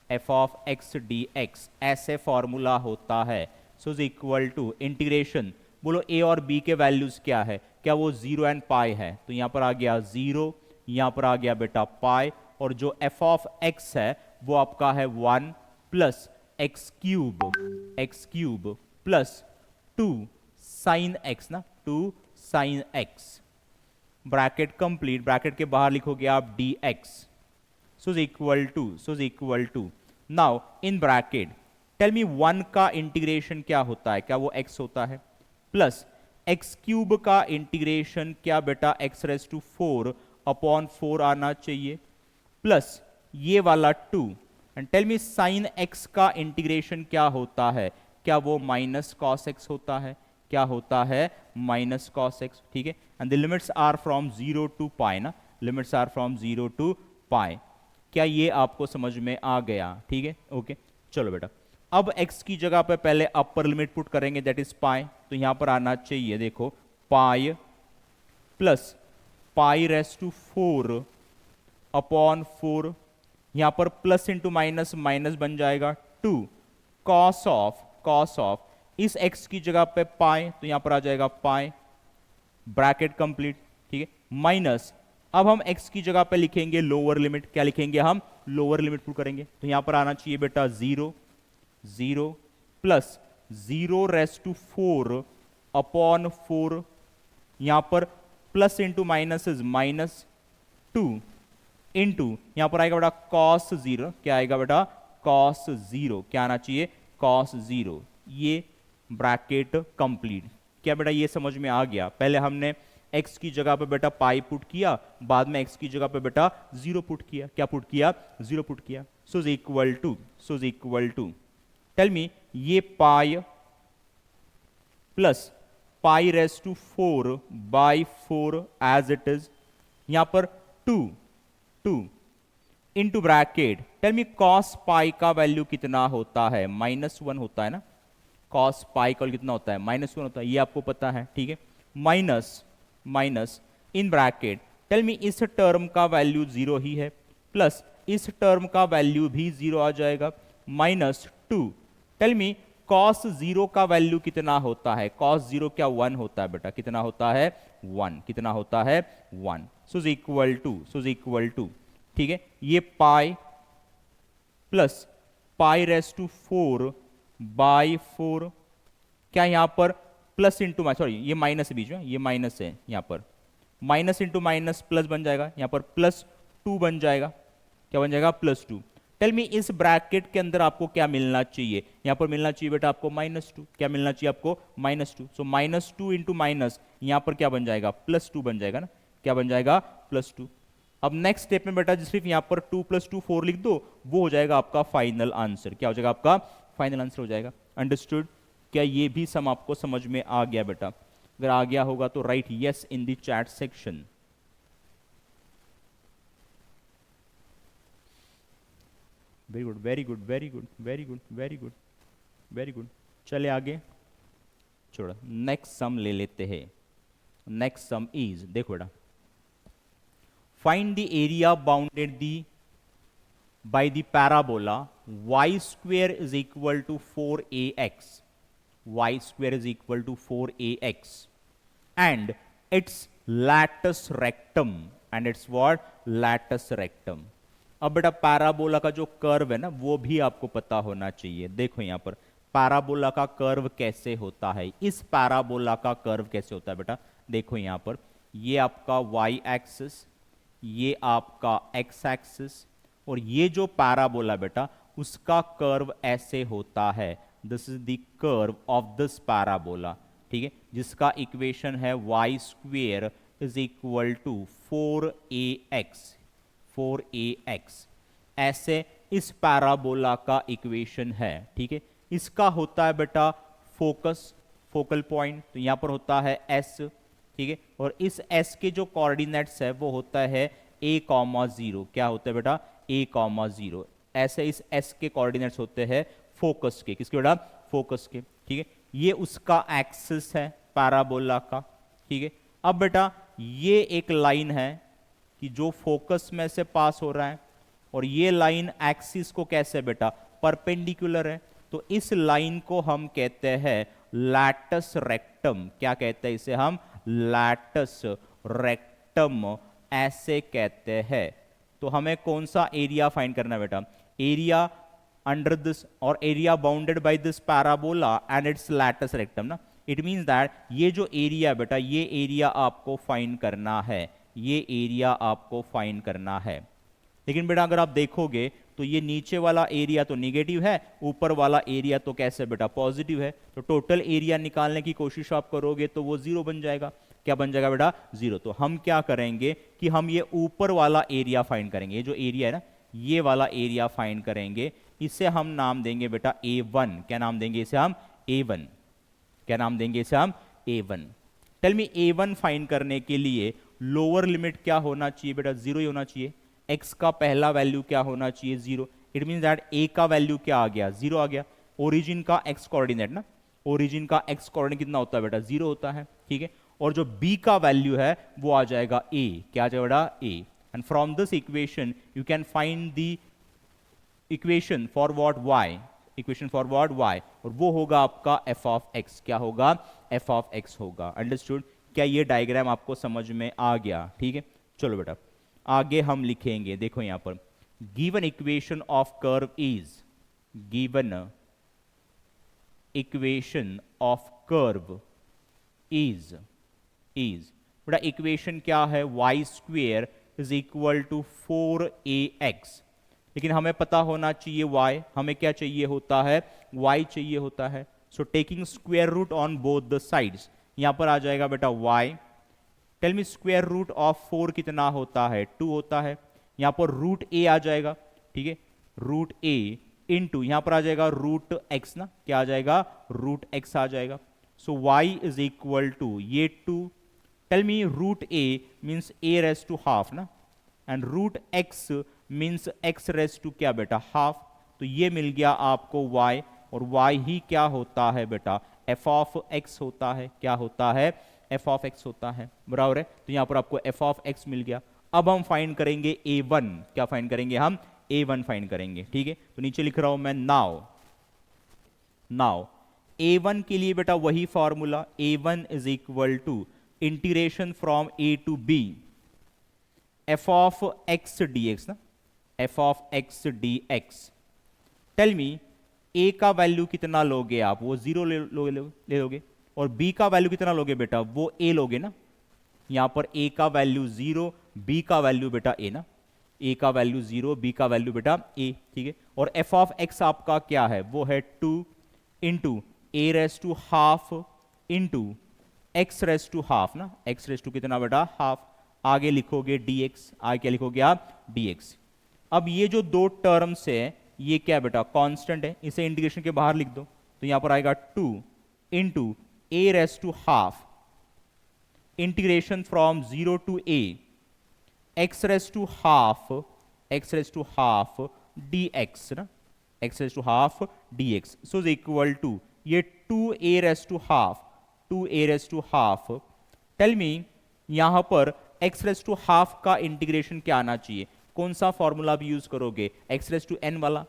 Speaker 1: f of x D x ऐसे फॉर्मूला होता है. So is equal to integration, बोलो a और b के वैल्यूज क्या है, क्या वो 0 एंड पाई है, तो यहां पर आ गया 0, यहां पर आ गया बेटा पाई, और जो एफ ऑफ एक्स है वो आपका है 1 plus x cube plus 2 sine x ना, 2 sine x, bracket complete, bracket के बाहर लिखोगे आप d x, so is equal to now in bracket tell me 1 का इंटीग्रेशन क्या होता है, क्या वो x होता है, प्लस एक्स क्यूब का इंटीग्रेशन क्या बेटा x रेज टू 4 अपॉन 4 आना चाहिए, प्लस ये वाला 2 and tell me sine x का इंटीग्रेशन क्या होता है, क्या वो माइनस कॉस एक्स होता है, क्या होता है माइनस कॉस एक्स, ठीक है, and the limits are from 0 to pi ना, limits are from 0 to pi, क्या ये आपको समझ में आ गया, ठीक है, ओके, चलो बेटा अब x की जगह पे पहले अपर लिमिट पुट करेंगे दैट इज पाई, तो यहां पर आना चाहिए देखो pi plus pi raise to 4 upon 4, यहां पर प्लस इंटू माइनस माइनस बन जाएगा 2 कॉस ऑफ इस x की जगह पे पाई, तो यहां पर आ जाएगा पाई, ब्रैकेट कंप्लीट, ठीक है, माइनस अब हम x की जगह पे लिखेंगे लोअर लिमिट, क्या लिखेंगे हम लोअर लिमिट पुट करेंगे, तो यहां पर आना चाहिए बेटा 0 प्लस 0 रेस टू 4 अपॉन 4, यहां पर plus into minus is minus 2 into यहां पर आएगा बेटा कॉस 0, क्या आएगा बेटा कॉस 0, क्या आना चाहिए कॉस 0, ये ब्रैकेट कंप्लीट, क्या बेटा ये समझ में आ गया, पहले हमने x की जगह पे बेटा पाई पुट किया, बाद में x की जगह पे बेटा 0 पुट किया, क्या पुट किया 0 पुट किया, so is equal to tell me ये pi plus pi raise to 4 by 4 as it is, यहां पर 2 into bracket tell me cos pi का वैल्यू कितना होता है, -1 होता है ना, कॉस पाई का कितना होता है -1 होता है, ये आपको पता है, ठीक है, minus in bracket tell me इस टर्म का वैल्यू 0 ही है, प्लस इस टर्म का वैल्यू भी 0 आ जाएगा, -2 टेल मी cos 0 का वैल्यू कितना होता है, cos 0 क्या 1 होता है बेटा, कितना होता है 1, कितना होता है 1, सो इक्वल टू ठीक है, ये pi plus pi raise to 4 by 4, क्या यहां पर प्लस इंटू सॉरी ये माइनस है बीच में, ये माइनस है, यहां पर माइनस इंटू माइनस प्लस बन जाएगा, यहां पर +2 बन जाएगा, क्या बन जाएगा +2, टेल मी इस ब्रैकेट के अंदर आपको क्या मिलना चाहिए, यहां पर मिलना चाहिए बेटा आपको -2, क्या मिलना चाहिए आपको -2, सो -2 इंटू माइनस यहां पर क्या बन जाएगा +2 बन जाएगा ना, क्या बन जाएगा +2, अब नेक्स्ट स्टेप में बेटा सिर्फ यहां पर 2 + 2 4 लिख दो, वो हो जाएगा आपका फाइनल आंसर, क्या हो जाएगा आपका फाइनल आंसर हो जाएगा, अंडरस्टूड, क्या ये भी सम आपको समझ में आ गया बेटा, अगर आ गया होगा तो right yes in the chat section, very good very good very good very good very good very good, चले आगे, छोड़ो नेक्स्ट सम ले लेते हैं, नेक्स्ट सम इज देखो बेटा, find the area bounded the by the parabola y square is equal to 4ax, y square is equal to 4ax and its latus rectum, and its what latus rectum, अब बेटा parabola का जो curve है ना वो भी आपको पता होना चाहिए, देखो यहां पर पैराबोला का कर्व कैसे होता है, इस पैराबोला का कर्व कैसे होता है बेटा, देखो यहां पर ये आपका y एक्सिस, ये आपका x एक्सिस, और ये जो पैराबोला बेटा उसका कर्व ऐसे होता है, this is the curve of this parabola, ठीक है, जिसका इक्वेशन है y square is equal to 4ax, ऐसे इस पैराबोला का इक्वेशन है, ठीक है, इसका होता है बेटा फोकल पॉइंट, तो यहां पर होता है s, ठीक है, और इस s के जो कोऑर्डिनेट्स है वो होता है a,0, क्या होता है बेटा a,0, ऐसे इस s के कोऑर्डिनेट्स होते हैं फोकस के, किसके बेटा फोकस के, ठीक है, ये उसका एक्सिस है पैराबोला का, ठीक है, अब बेटा ये एक लाइन है कि जो फोकस में से पास हो रहा है, और ये लाइन एक्सिस को कैसे बेटा परपेंडिकुलर है, तो इस लाइन को हम कहते हैं लैटस रेक्टम, क्या कहते हैं इसे हम लैटस रेक्टम ऐसे कहते हैं, तो हमें कौन सा एरिया फाइंड करना है बेटा, एरिया अंडर दिस और area bounded by this parabola and it's latus rectum ना, इट मीन्स दैट ये जो एरिया बेटा, ये एरिया आपको फाइंड करना है, ये एरिया आपको फाइंड करना है। लेकिन बेटा अगर आप देखोगे तो ये नीचे वाला एरिया तो निगेटिव है, ऊपर वाला एरिया तो कैसे बेटा पॉजिटिव है, तो टोटल एरिया निकालने की कोशिश आप करोगे तो वो जीरो बन जाएगा। क्या बन जाएगा बेटा? जीरो। तो हम क्या करेंगे कि हम ये ऊपर वाला एरिया फाइंड करेंगे, ये जो एरिया है ना, ये वाला एरिया फाइंड करेंगे। इसे हम नाम देंगे बेटा A1। क्या नाम देंगे इसे हम? A1। क्या नाम देंगे इसे हम? A1। टेल मी A1 फाइंड करने के लिए लोअर लिमिट क्या होना चाहिए बेटा? जीरो ही होना चाहिए। x का पहला वैल्यू क्या होना चाहिए? Zero. It mean that a का वैल्यू क्या आ गया? जीरो आ गया। ओरिजिन का x कोऑर्डिनेट ना, ओरिजिन का x कोऑर्डिनेट कितना होता है बेटा? जीरो होता है, ठीक है। और जो b का वैल्यू है वो आ जाएगा a। क्या आ जाएगा बेटा? a। And from this equation you can find the equation for what? y। Equation for what? y। और वो होगा आपका f ऑफ x। क्या होगा? f ऑफ x होगा। अंडरस्टूड? क्या ये डायग्राम आपको समझ में आ गया? ठीक है, चलो बेटा आगे हम लिखेंगे। देखो यहां पर given equation of curve is, given equation of curve is बेटा इक्वेशन क्या है? y square is equal to 4ax। लेकिन हमें पता होना चाहिए y, हमें क्या चाहिए होता है? y चाहिए होता है। So taking square root on both the sides, यहां पर आ जाएगा बेटा y। Tell me square root of 4 कितना होता है? 2 होता है। यहां पर रूट a आ जाएगा, ठीक है, रूट a इंटू यहां पर आ जाएगा रूट x ना, क्या आ जाएगा? रूट x आ जाएगा। So y is equal to ये 2। Tell me root a means a raise to half ना, and root x means x raise to क्या बेटा? हाफ। तो ये मिल गया आपको y, और y ही क्या होता है बेटा? f ऑफ x होता है। क्या होता है? f ऑफ x होता है, बराबर है। तो यहां पर आपको f ऑफ x मिल गया। अब हम फाइंड करेंगे A1। क्या फाइंड करेंगे हम? A1 फाइंड करेंगे, ठीक है। तो नीचे लिख रहा हूं मैं नाउ A1 के लिए बेटा वही formula, A1 is equal to integration from A to B f of x dx ना, f of x dx। Tell me a का वैल्यू कितना लोगे आप? वो जीरो ले लोगे। और b का वैल्यू कितना लोगे बेटा? वो a लोगे ना। यहां पर a का वैल्यू जीरो, b का वैल्यू बेटा a ना, a का वैल्यू जीरो, b का वैल्यू बेटा a, ठीक है। और f ऑफ x आपका क्या है? वो है 2 into a raise to half into x raise to half ना, x रेस टू कितना बेटा? हाफ। आगे लिखोगे dx, आगे क्या लिखोगे आप? dx। अब ये जो दो टर्म्स है ये क्या बेटा? कांस्टेंट है, इसे इंटीग्रेशन के बाहर लिख दो। तो यहां पर आएगा 2 into a raise to half integration from 0 to a x raise to half dx ना, x raise to half dx। So is equal to ये 2a raise to half. Tell me यहां पर x रेस टू हाफ का integration क्या आना चाहिए? कौन सा फॉर्मूला आप यूज करोगे? x रेस टू n वाला।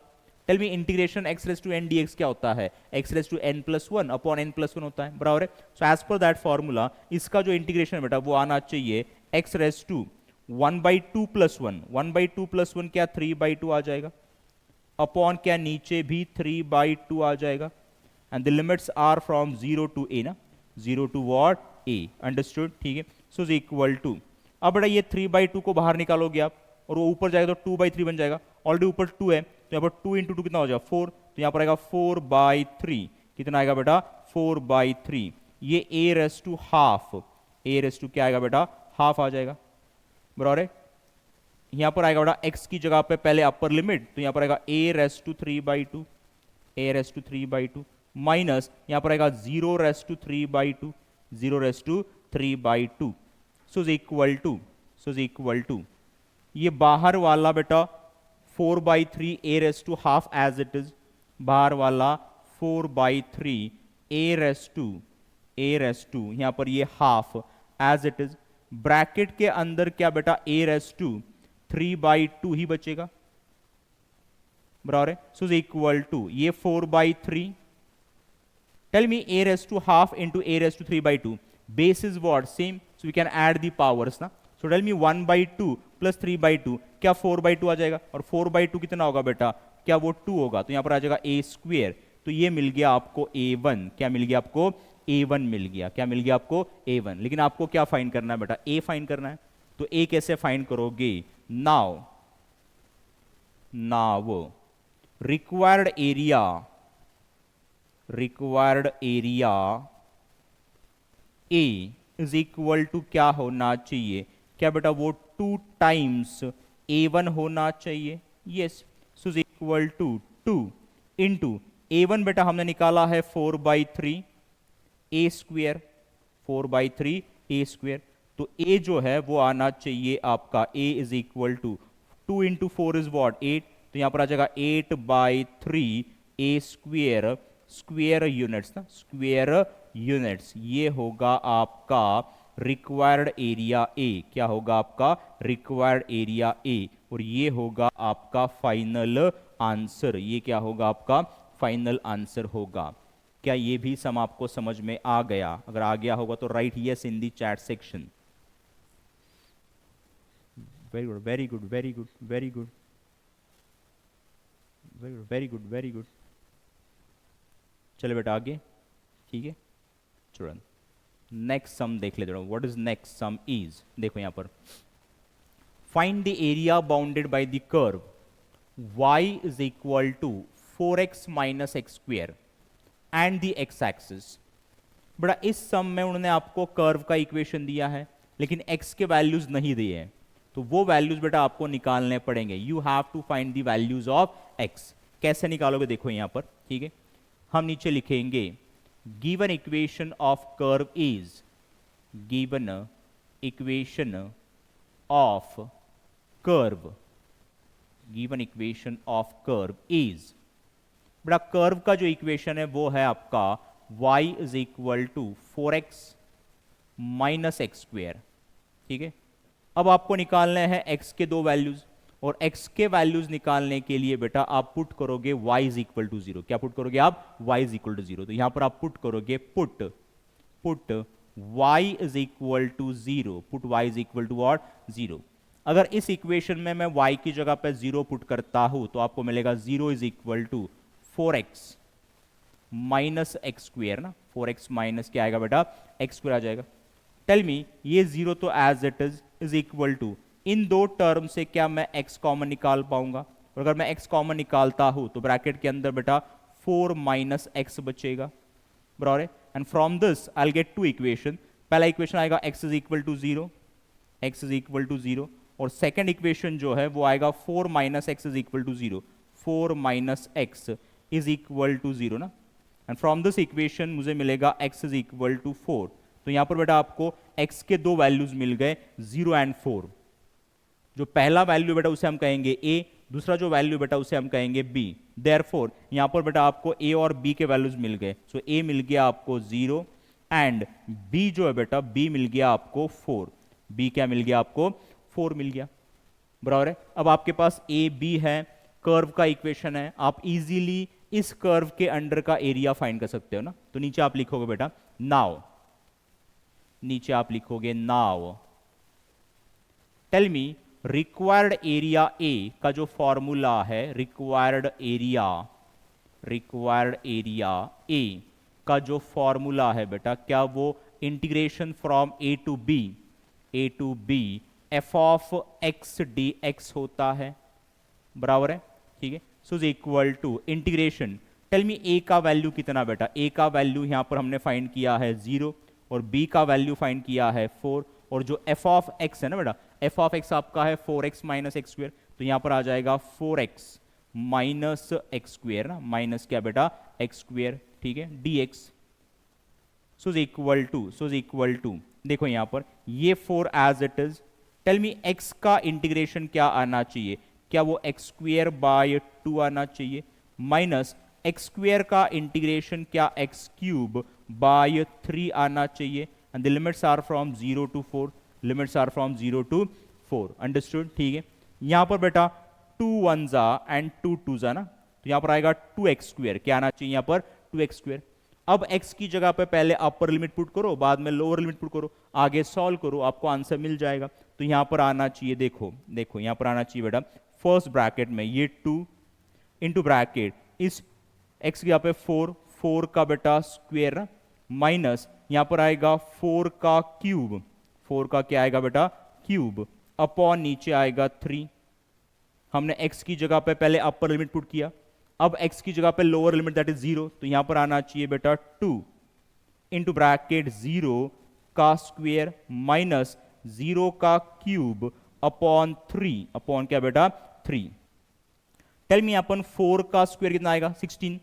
Speaker 1: Tell me integration x raise to n dx क्या होता है? x raise to n plus 1 upon n plus 1 होता है, बराबर है। So as per that formula इसका जो इंटीग्रेशन है बेटा वो आना चाहिए x raise to 1/2 plus 1, 1/2 plus 1 क्या? 3/2 आ जाएगा, अपॉन क्या? नीचे भी 3/2 आ जाएगा। And the limits are from 0 to a ना, 0 टू व्हाट? a। अंडरस्टूड, ठीक है। सो इज इक्वल टू, अब बेटा ये 3/2 को बाहर निकालोगे आप और वो ऊपर जाएगा तो 2/3 बन जाएगा। ऑलरेडी ऊपर 2 है तो यहाँ पर 2 इंटू 2 कितना हो जाएगा? 4। तो यहाँ पर आएगा 4/3। कितना आएगा बेटा? 4/3। ये a raise to half, a raise to क्या आएगा बेटा? हाफ आ जाएगा, बराबर है। यहाँ पर आएगा बेटा x की जगह पे पहले अपर लिमिट, तो यहाँ पर आएगा a raise to 3/2, a raise to 3/2 minus यहाँ पर आएगा 0 raise to 3/2, 0 raise to 3/2। So is equal to ये बाहर वाला बेटा 4/3 a raise to half as it is, बाहर वाला 4/3 a रेस टू यहां पर ये half as it is. Bracket के अंदर क्या बेटा? a रेस टू 3/2 ही बचेगा, बराबर है। सो इज इक्वल टू ये 4/3। Tell me a raise to half into a raise to 3/2, base is what? Same. So we can add the powers ना। So tell me 1/2 plus 3/2 क्या? 4/2 आ जाएगा। और 4/2 कितना होगा बेटा? क्या वो 2 होगा? तो यहां पर आ जाएगा a स्क्वेयर। तो ये मिल गया आपको A1। क्या मिल गया आपको? A1 मिल गया। क्या मिल गया आपको? A1। लेकिन आपको क्या फाइंड करना है बेटा? A फाइंड करना है। तो A कैसे फाइंड करोगे? Now required area A is equal to क्या होना चाहिए? क्या बेटा? वो 2 टाइम्स A1 होना चाहिए। Yes, so is equal to 2 into A1 बेटा हमने निकाला है 4/3 A स्क्वेयर, 4/3 A स्क्वेयर। तो A जो है वो आना चाहिए आपका, A is equal to 2 into 4 is what? 8। तो यहां पर आ जाएगा 8/3 A स्क्वेयर, स्क्वेयर यूनिट्स ना, स्क्वेयर यूनिट्स। ये होगा आपका रिक्वायर्ड एरिया ए। क्या होगा आपका? Required area A. और ये होगा आपका फाइनल आंसर। ये क्या होगा? आपका फाइनल आंसर होगा। क्या ये भी सम आपको समझ में आ गया? अगर आ गया होगा तो right yes in the chat section. Very good, very good, very good, very good, very good, very good. चलो बेटा आगे, ठीक है। स्टूडेंट नेक्स्ट सम देख लेते हैं। What is next sum? Is देखो यहां पर, find the area bounded by the curve y is equal to 4x minus x square and the x axis. बड़ा इस सम में उन्होंने आपको कर्व का इक्वेशन दिया है लेकिन x के वैल्यूज नहीं दिए हैं, तो वो वैल्यूज बेटा आपको निकालने पड़ेंगे। You have to find the values of x। कैसे निकालोगे? देखो यहां पर, ठीक है। हम नीचे लिखेंगे given equation of curve is, given equation of curve, given equation of curve is, बड़ा कर्व का जो इक्वेशन है वो है आपका y is equal to 4x minus x square, ठीक है। अब आपको निकालने हैं x के दो वैल्यूज, और x के वैल्यूज निकालने के लिए बेटा आप पुट करोगे y इज इक्वल टू 0। क्या पुट करोगे आप? y is equal to 0। तो यहां पर आप पुट करोगे put y is equal to 0, put y is equal to what? 0। अगर इस इक्वेशन में मैं y की जगह पे 0 पुट करता हूं तो आपको मिलेगा 0 is equal to 4x minus x square ना, 4x माइनस क्या आएगा बेटा? एक्स स्क्वेयर आ जाएगा। टेल मी, ये 0 तो as it is equal to, इन दो टर्म से क्या मैं x कॉमन निकाल पाऊंगा? और अगर मैं x कॉमन निकालता हूं तो ब्रैकेट के अंदर बेटा 4 माइनस एक्स बचेगा, बराबर है। And from this I will get two equation. पहला इक्वेशन आएगा x is equal to 0, x is equal to 0, और सेकेंड इक्वेशन जो है वो आएगा 4 minus x is equal to 0, 4 minus x is equal to 0 ना। एंड फ्रॉम दिस इक्वेशन मुझे मिलेगा x इज इक्वल टू 4। तो यहां पर बेटा आपको x के दो वैल्यूज मिल गए 0 एंड 4। जो पहला वैल्यू बेटा उसे हम कहेंगे a, दूसरा जो वैल्यू बेटा उसे हम कहेंगे b। देयरफॉर यहां पर बेटा आपको a और b के वैल्यूज मिल गए। सो a मिल गया आपको 0 एंड b जो है बेटा b मिल गया आपको 4। b क्या मिल गया आपको? 4 मिल गया, बराबर है। अब आपके पास a b है, कर्व का इक्वेशन है, आप इजीली इस कर्व के अंडर का एरिया फाइंड कर सकते हो ना। तो नीचे आप लिखोगे बेटा नाउ, नीचे आप लिखोगे now tell me required area A का जो फॉर्मूला है, रिक्वायर्ड एरिया ए का जो फॉर्मूला है बेटा, क्या वो integration from A to B F of x D X होता है, बराबर है, ठीक है। So is equal to integration, tell me A का वैल्यू कितना बेटा? ए का वैल्यू यहां पर हमने फाइंड किया है 0, और बी का वैल्यू फाइंड किया है 4, और जो एफ ऑफ एक्स है ना बेटा, एफ ऑफ एक्स आपका है 4x माइनस एक्स स्क्वेयर। तो यहां पर आ जाएगा 4x माइनस एक्स स्क्वेयर ना, माइनस क्या बेटा? एक्स स्क्वेयर, ठीक है, dx। So is equal to देखो यहां पर ये 4 as it is. Tell me x का इंटीग्रेशन क्या आना चाहिए? क्या वो एक्स स्क्वेयर बाय 2 आना चाहिए, माइनस एक्स स्क्वेयर का इंटीग्रेशन क्या एक्स क्यूब बाय 3 आना चाहिए। And the limits are from 0 to 4, limits are from 0 to 4, understood, ठीक है। यहां पर बेटा 2 1s एंड 2 2s ना, तो यहां पर आएगा 2x स्क्वेयर, क्या आना चाहिए यहां पर? 2x square. अब x की जगह पे पहले अपर लिमिट पुट करो, बाद में लोअर लिमिट पुट करो, आगे सॉल्व करो, आपको आंसर मिल जाएगा। तो यहां पर आना चाहिए, देखो यहां पर आना चाहिए बेटा फर्स्ट ब्रैकेट में ये 2 इंटू ब्रैकेट इस x की जगह पे 4 का बेटा स्क्वेयर ना, माइनस यहां पर आएगा 4 का क्यूब, 4 का क्या आएगा बेटा क्यूब, अपॉन नीचे आएगा 3। हमने x की जगह पे पहले अपर लिमिट पुट किया, अब x की जगह पे लोअर लिमिट दैट इज 0, तो यहां पर आना चाहिए बेटा 2 इंटू ब्रैकेट 0 का स्क्वेयर माइनस 0 का क्यूब अपॉन 3, अपॉन क्या बेटा 3। टेल मी अपन 4 का स्क्वायर कितना आएगा 16,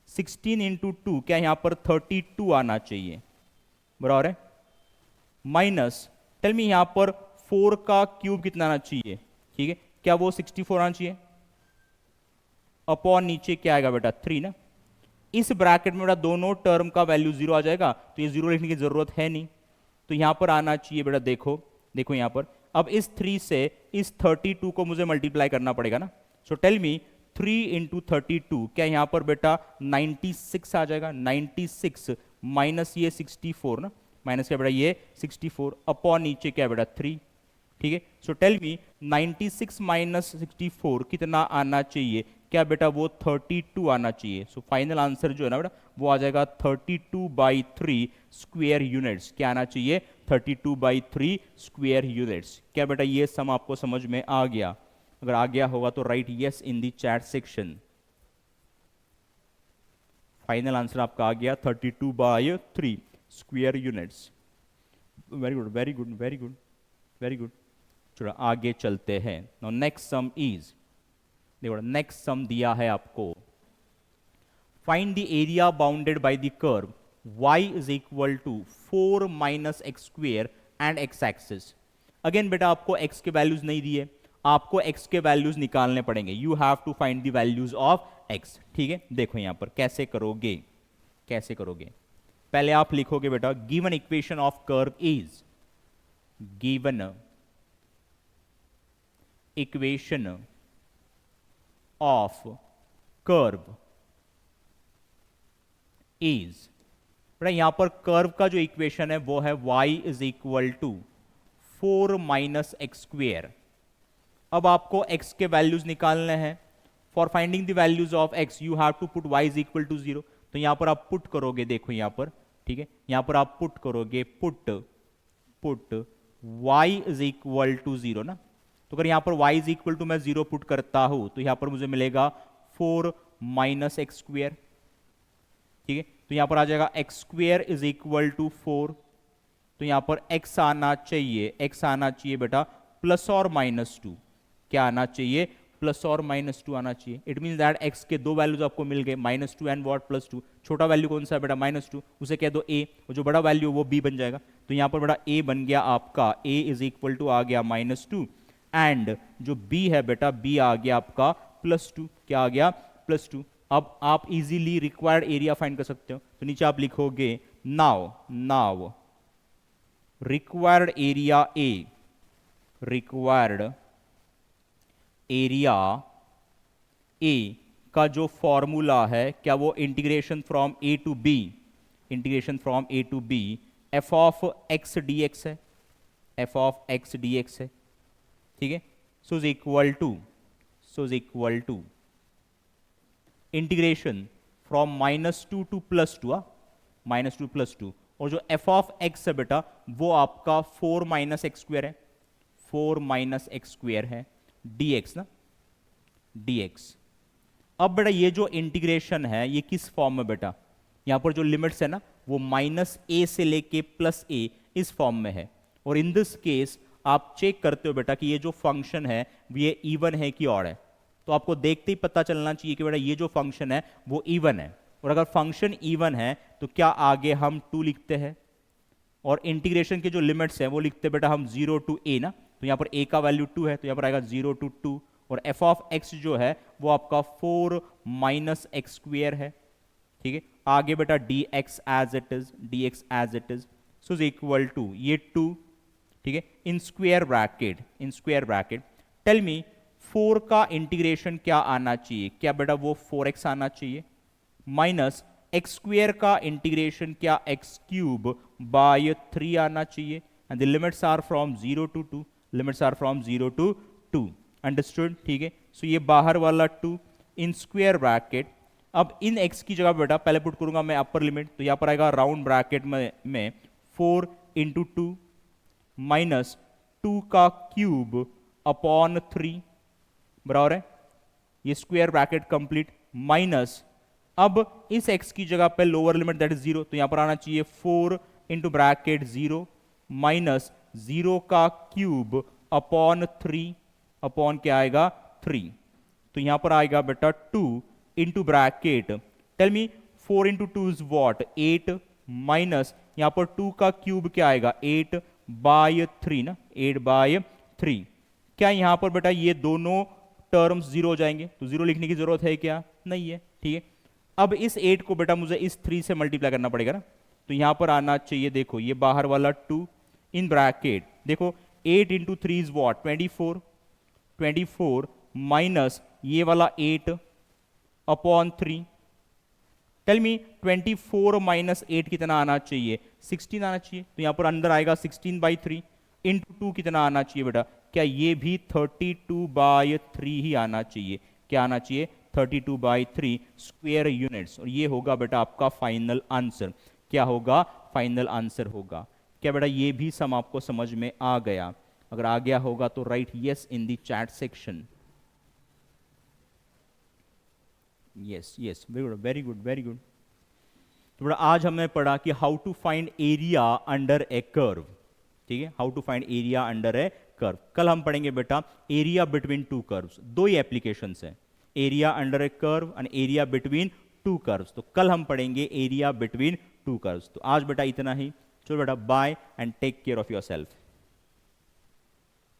Speaker 1: 16 इंटू 2 क्या यहां पर 32 आना चाहिए, बराबर है, माइनस टेल मी यहां पर 4 का क्यूब कितना आना चाहिए, ठीक है, क्या वो 64 आना चाहिए, अपॉन नीचे क्या आएगा बेटा 3 ना। इस ब्रैकेट में बेटा दोनों टर्म का वैल्यू 0 आ जाएगा, तो ये 0 लिखने की जरूरत है नहीं, तो यहां पर आना चाहिए बेटा, देखो देखो यहां पर, अब इस 3 से इस 32 को मुझे मल्टीप्लाई करना पड़ेगा ना। सो टेल मी 3 इंटू 32 क्या यहां पर बेटा 96 आ जाएगा, 96 माइनस ये 64 ना, माइनस क्या बेटा ये 64 अपॉन नीचे क्या बेटा 3, ठीक है। सो टेल मी 96 माइनस 64 कितना आना चाहिए, क्या बेटा वो 32 आना चाहिए। सो फाइनल आंसर जो है ना बेटा वो आ जाएगा 32/3 स्क्वायर यूनिट्स, क्या आना चाहिए 32/3 स्क्वायर यूनिट्स। क्या बेटा ये सम आपको समझ में आ गया? अगर आ गया होगा तो right yes in the chat section. Final answer आपका आ गया 32/3 square units. Very good very good very good very good. चलो आगे चलते हैं। नाउ नेक्स्ट सम इज, देखो नेक्स्ट सम दिया है आपको, find the area bounded by the curve y is equal to 4 minus x square and x axis. Again बेटा आपको x के वैल्यूज नहीं दिए, आपको x के वैल्यूज निकालने पड़ेंगे। You have to find the values of x, ठीक है। देखो यहां पर कैसे करोगे, कैसे करोगे, पहले आप लिखोगे बेटा given equation of curve is, given equation of curve is, बेटा यहां पर कर्व का जो इक्वेशन है वो है y is equal to 4 minus x square. अब आपको x के वैल्यूज निकालने हैं। For finding the values of x you have to put y is equal to 0। तो यहां पर आप पुट करोगे, देखो यहां पर, ठीक है, यहां पर आप पुट करोगे, put y is equal to 0 ना। तो अगर यहां पर y इज इक्वल टू मैं 0 पुट करता हूं तो यहां पर मुझे मिलेगा 4 माइनस एक्स स्क्वेयर, ठीक है। तो यहां पर आ जाएगा x square is equal to 4। तो यहां पर x आना चाहिए, x आना चाहिए बेटा प्लस और माइनस 2, क्या आना चाहिए प्लस और माइनस 2 आना चाहिए। इट मीन दैट x के दो वैल्यूज आपको मिल गए, -2 एंड व्हाट +2। छोटा वैल्यू कौन सा है बेटा -2, उसे कह दो a, और जो बड़ा वैल्यू वो b बन जाएगा। तो यहां पर बेटा a बन गया आपका, a इज इक्वल टू आ गया -2 एंड जो b है बेटा b आ गया आपका +2, क्या आ गया +2। अब आप इजीली रिक्वायर्ड एरिया फाइंड कर सकते हो। तो नीचे आप लिखोगे now required area A, required area A का जो फॉर्मूला है क्या वो integration from A to B, integration from A to B f of x dx है, f ऑफ x dx है, ठीक है। So is equal to integration from -2 to +2, -2 +2, और जो f ऑफ x है बेटा वो आपका 4 माइनस एक्स स्क्वेयर है, 4 माइनस एक्स स्क्वेयर है dx ना, dx। अब बेटा ये जो इंटीग्रेशन है ये किस फॉर्म में बेटा, यहां पर जो लिमिट्स है ना वो -a से लेके +a इस फॉर्म में है। और इन दिस केस आप चेक करते हो बेटा कि ये जो फंक्शन है ये इवन है कि ऑड है। तो आपको देखते ही पता चलना चाहिए कि बेटा ये जो फंक्शन है वो इवन है, और अगर फंक्शन इवन है तो क्या आगे हम 2 लिखते हैं, और इंटीग्रेशन के जो लिमिट्स हैं वो लिखते हैं बेटा हम 0 टू a ना। तो यहां पर a का वैल्यू 2 है तो यहां पर आएगा 0 टू 2, और f ऑफ x जो है वो आपका 4 माइनस एक्स स्क्वेयर है, ठीक है। आगे बेटा dx as it is, dx as it is, so is equal to ये 2, ठीक है, in square bracket. Tell me 4 का इंटीग्रेशन क्या आना चाहिए, क्या बेटा वो 4x आना चाहिए, माइनस एक्स स्क्वेयर का इंटीग्रेशन क्या x क्यूब बाय 3 आना चाहिए, and the limits are from 0 to 2, limits are from 0 to 2, understood, ठीक है। सो ये बाहर वाला 2 इन स्क्वायर ब्रैकेट अब इन x की जगह बेटा पहले पुट करूंगा मैं अपर लिमिट, तो यहां पर आएगा राउंड ब्रैकेट में 4 इंटू टू माइनस 2 का क्यूब अपॉन 3 बराबर है, ये स्क्वायर ब्रैकेट कंप्लीट, माइनस अब इस x की जगह पे लोअर लिमिट दैट इज 0, तो यहां पर आना चाहिए 4 इंटू ब्रैकेट 0 माइनस 0 का क्यूब अपॉन 3 अपॉन क्या आएगा 3, तो यहां पर आएगा बेटा 2 into bracket, tell me 4 into two is what 8 minus यहां पर 2 का क्यूब क्या आएगा 8 बाय 3 ना, 8 बाय 3। क्या यहां पर बेटा ये दोनों टर्म्स जीरो हो जाएंगे, तो जीरो लिखने की जरूरत है क्या, नहीं है, ठीक है। अब इस 8 को बेटा मुझे इस 3 से मल्टीप्लाई करना पड़ेगा ना, तो यहां पर आना चाहिए, देखो ये बाहर वाला 2 इन ब्रैकेट, देखो 8 इंटू 3 इज वॉट 24 माइनस ये वाला 8 अपॉन 3, टेल मी 24 माइनस 8 कितना आना चाहिए 16 आना चाहिए, तो यहां पर अंदर आएगा 16 बाई 3 इंटू 2 कितना आना चाहिए बेटा, क्या ये भी 32 बाई 3 ही आना चाहिए, क्या आना चाहिए 32 बाई 3 स्क्वायर यूनिट्स, और ये होगा बेटा आपका फाइनल आंसर, क्या होगा फाइनल आंसर होगा। क्या बेटा ये भी सम आपको समझ में आ गया, अगर आ गया होगा तो right yes in the chat section, yes yes very good very good. तो बेटा आज हमने पढ़ा कि how to find area under a curve, ठीक है, how to find area under a curve. कल हम पढ़ेंगे बेटा एरिया बिटवीन टू कर्व्स, दो ही एप्लीकेशंस है, area under a curve and area between two curves, तो कल हम पढ़ेंगे एरिया बिटवीन टू कर्व्स। तो आज बेटा इतना ही, चलो बेटा bye and take care of your self.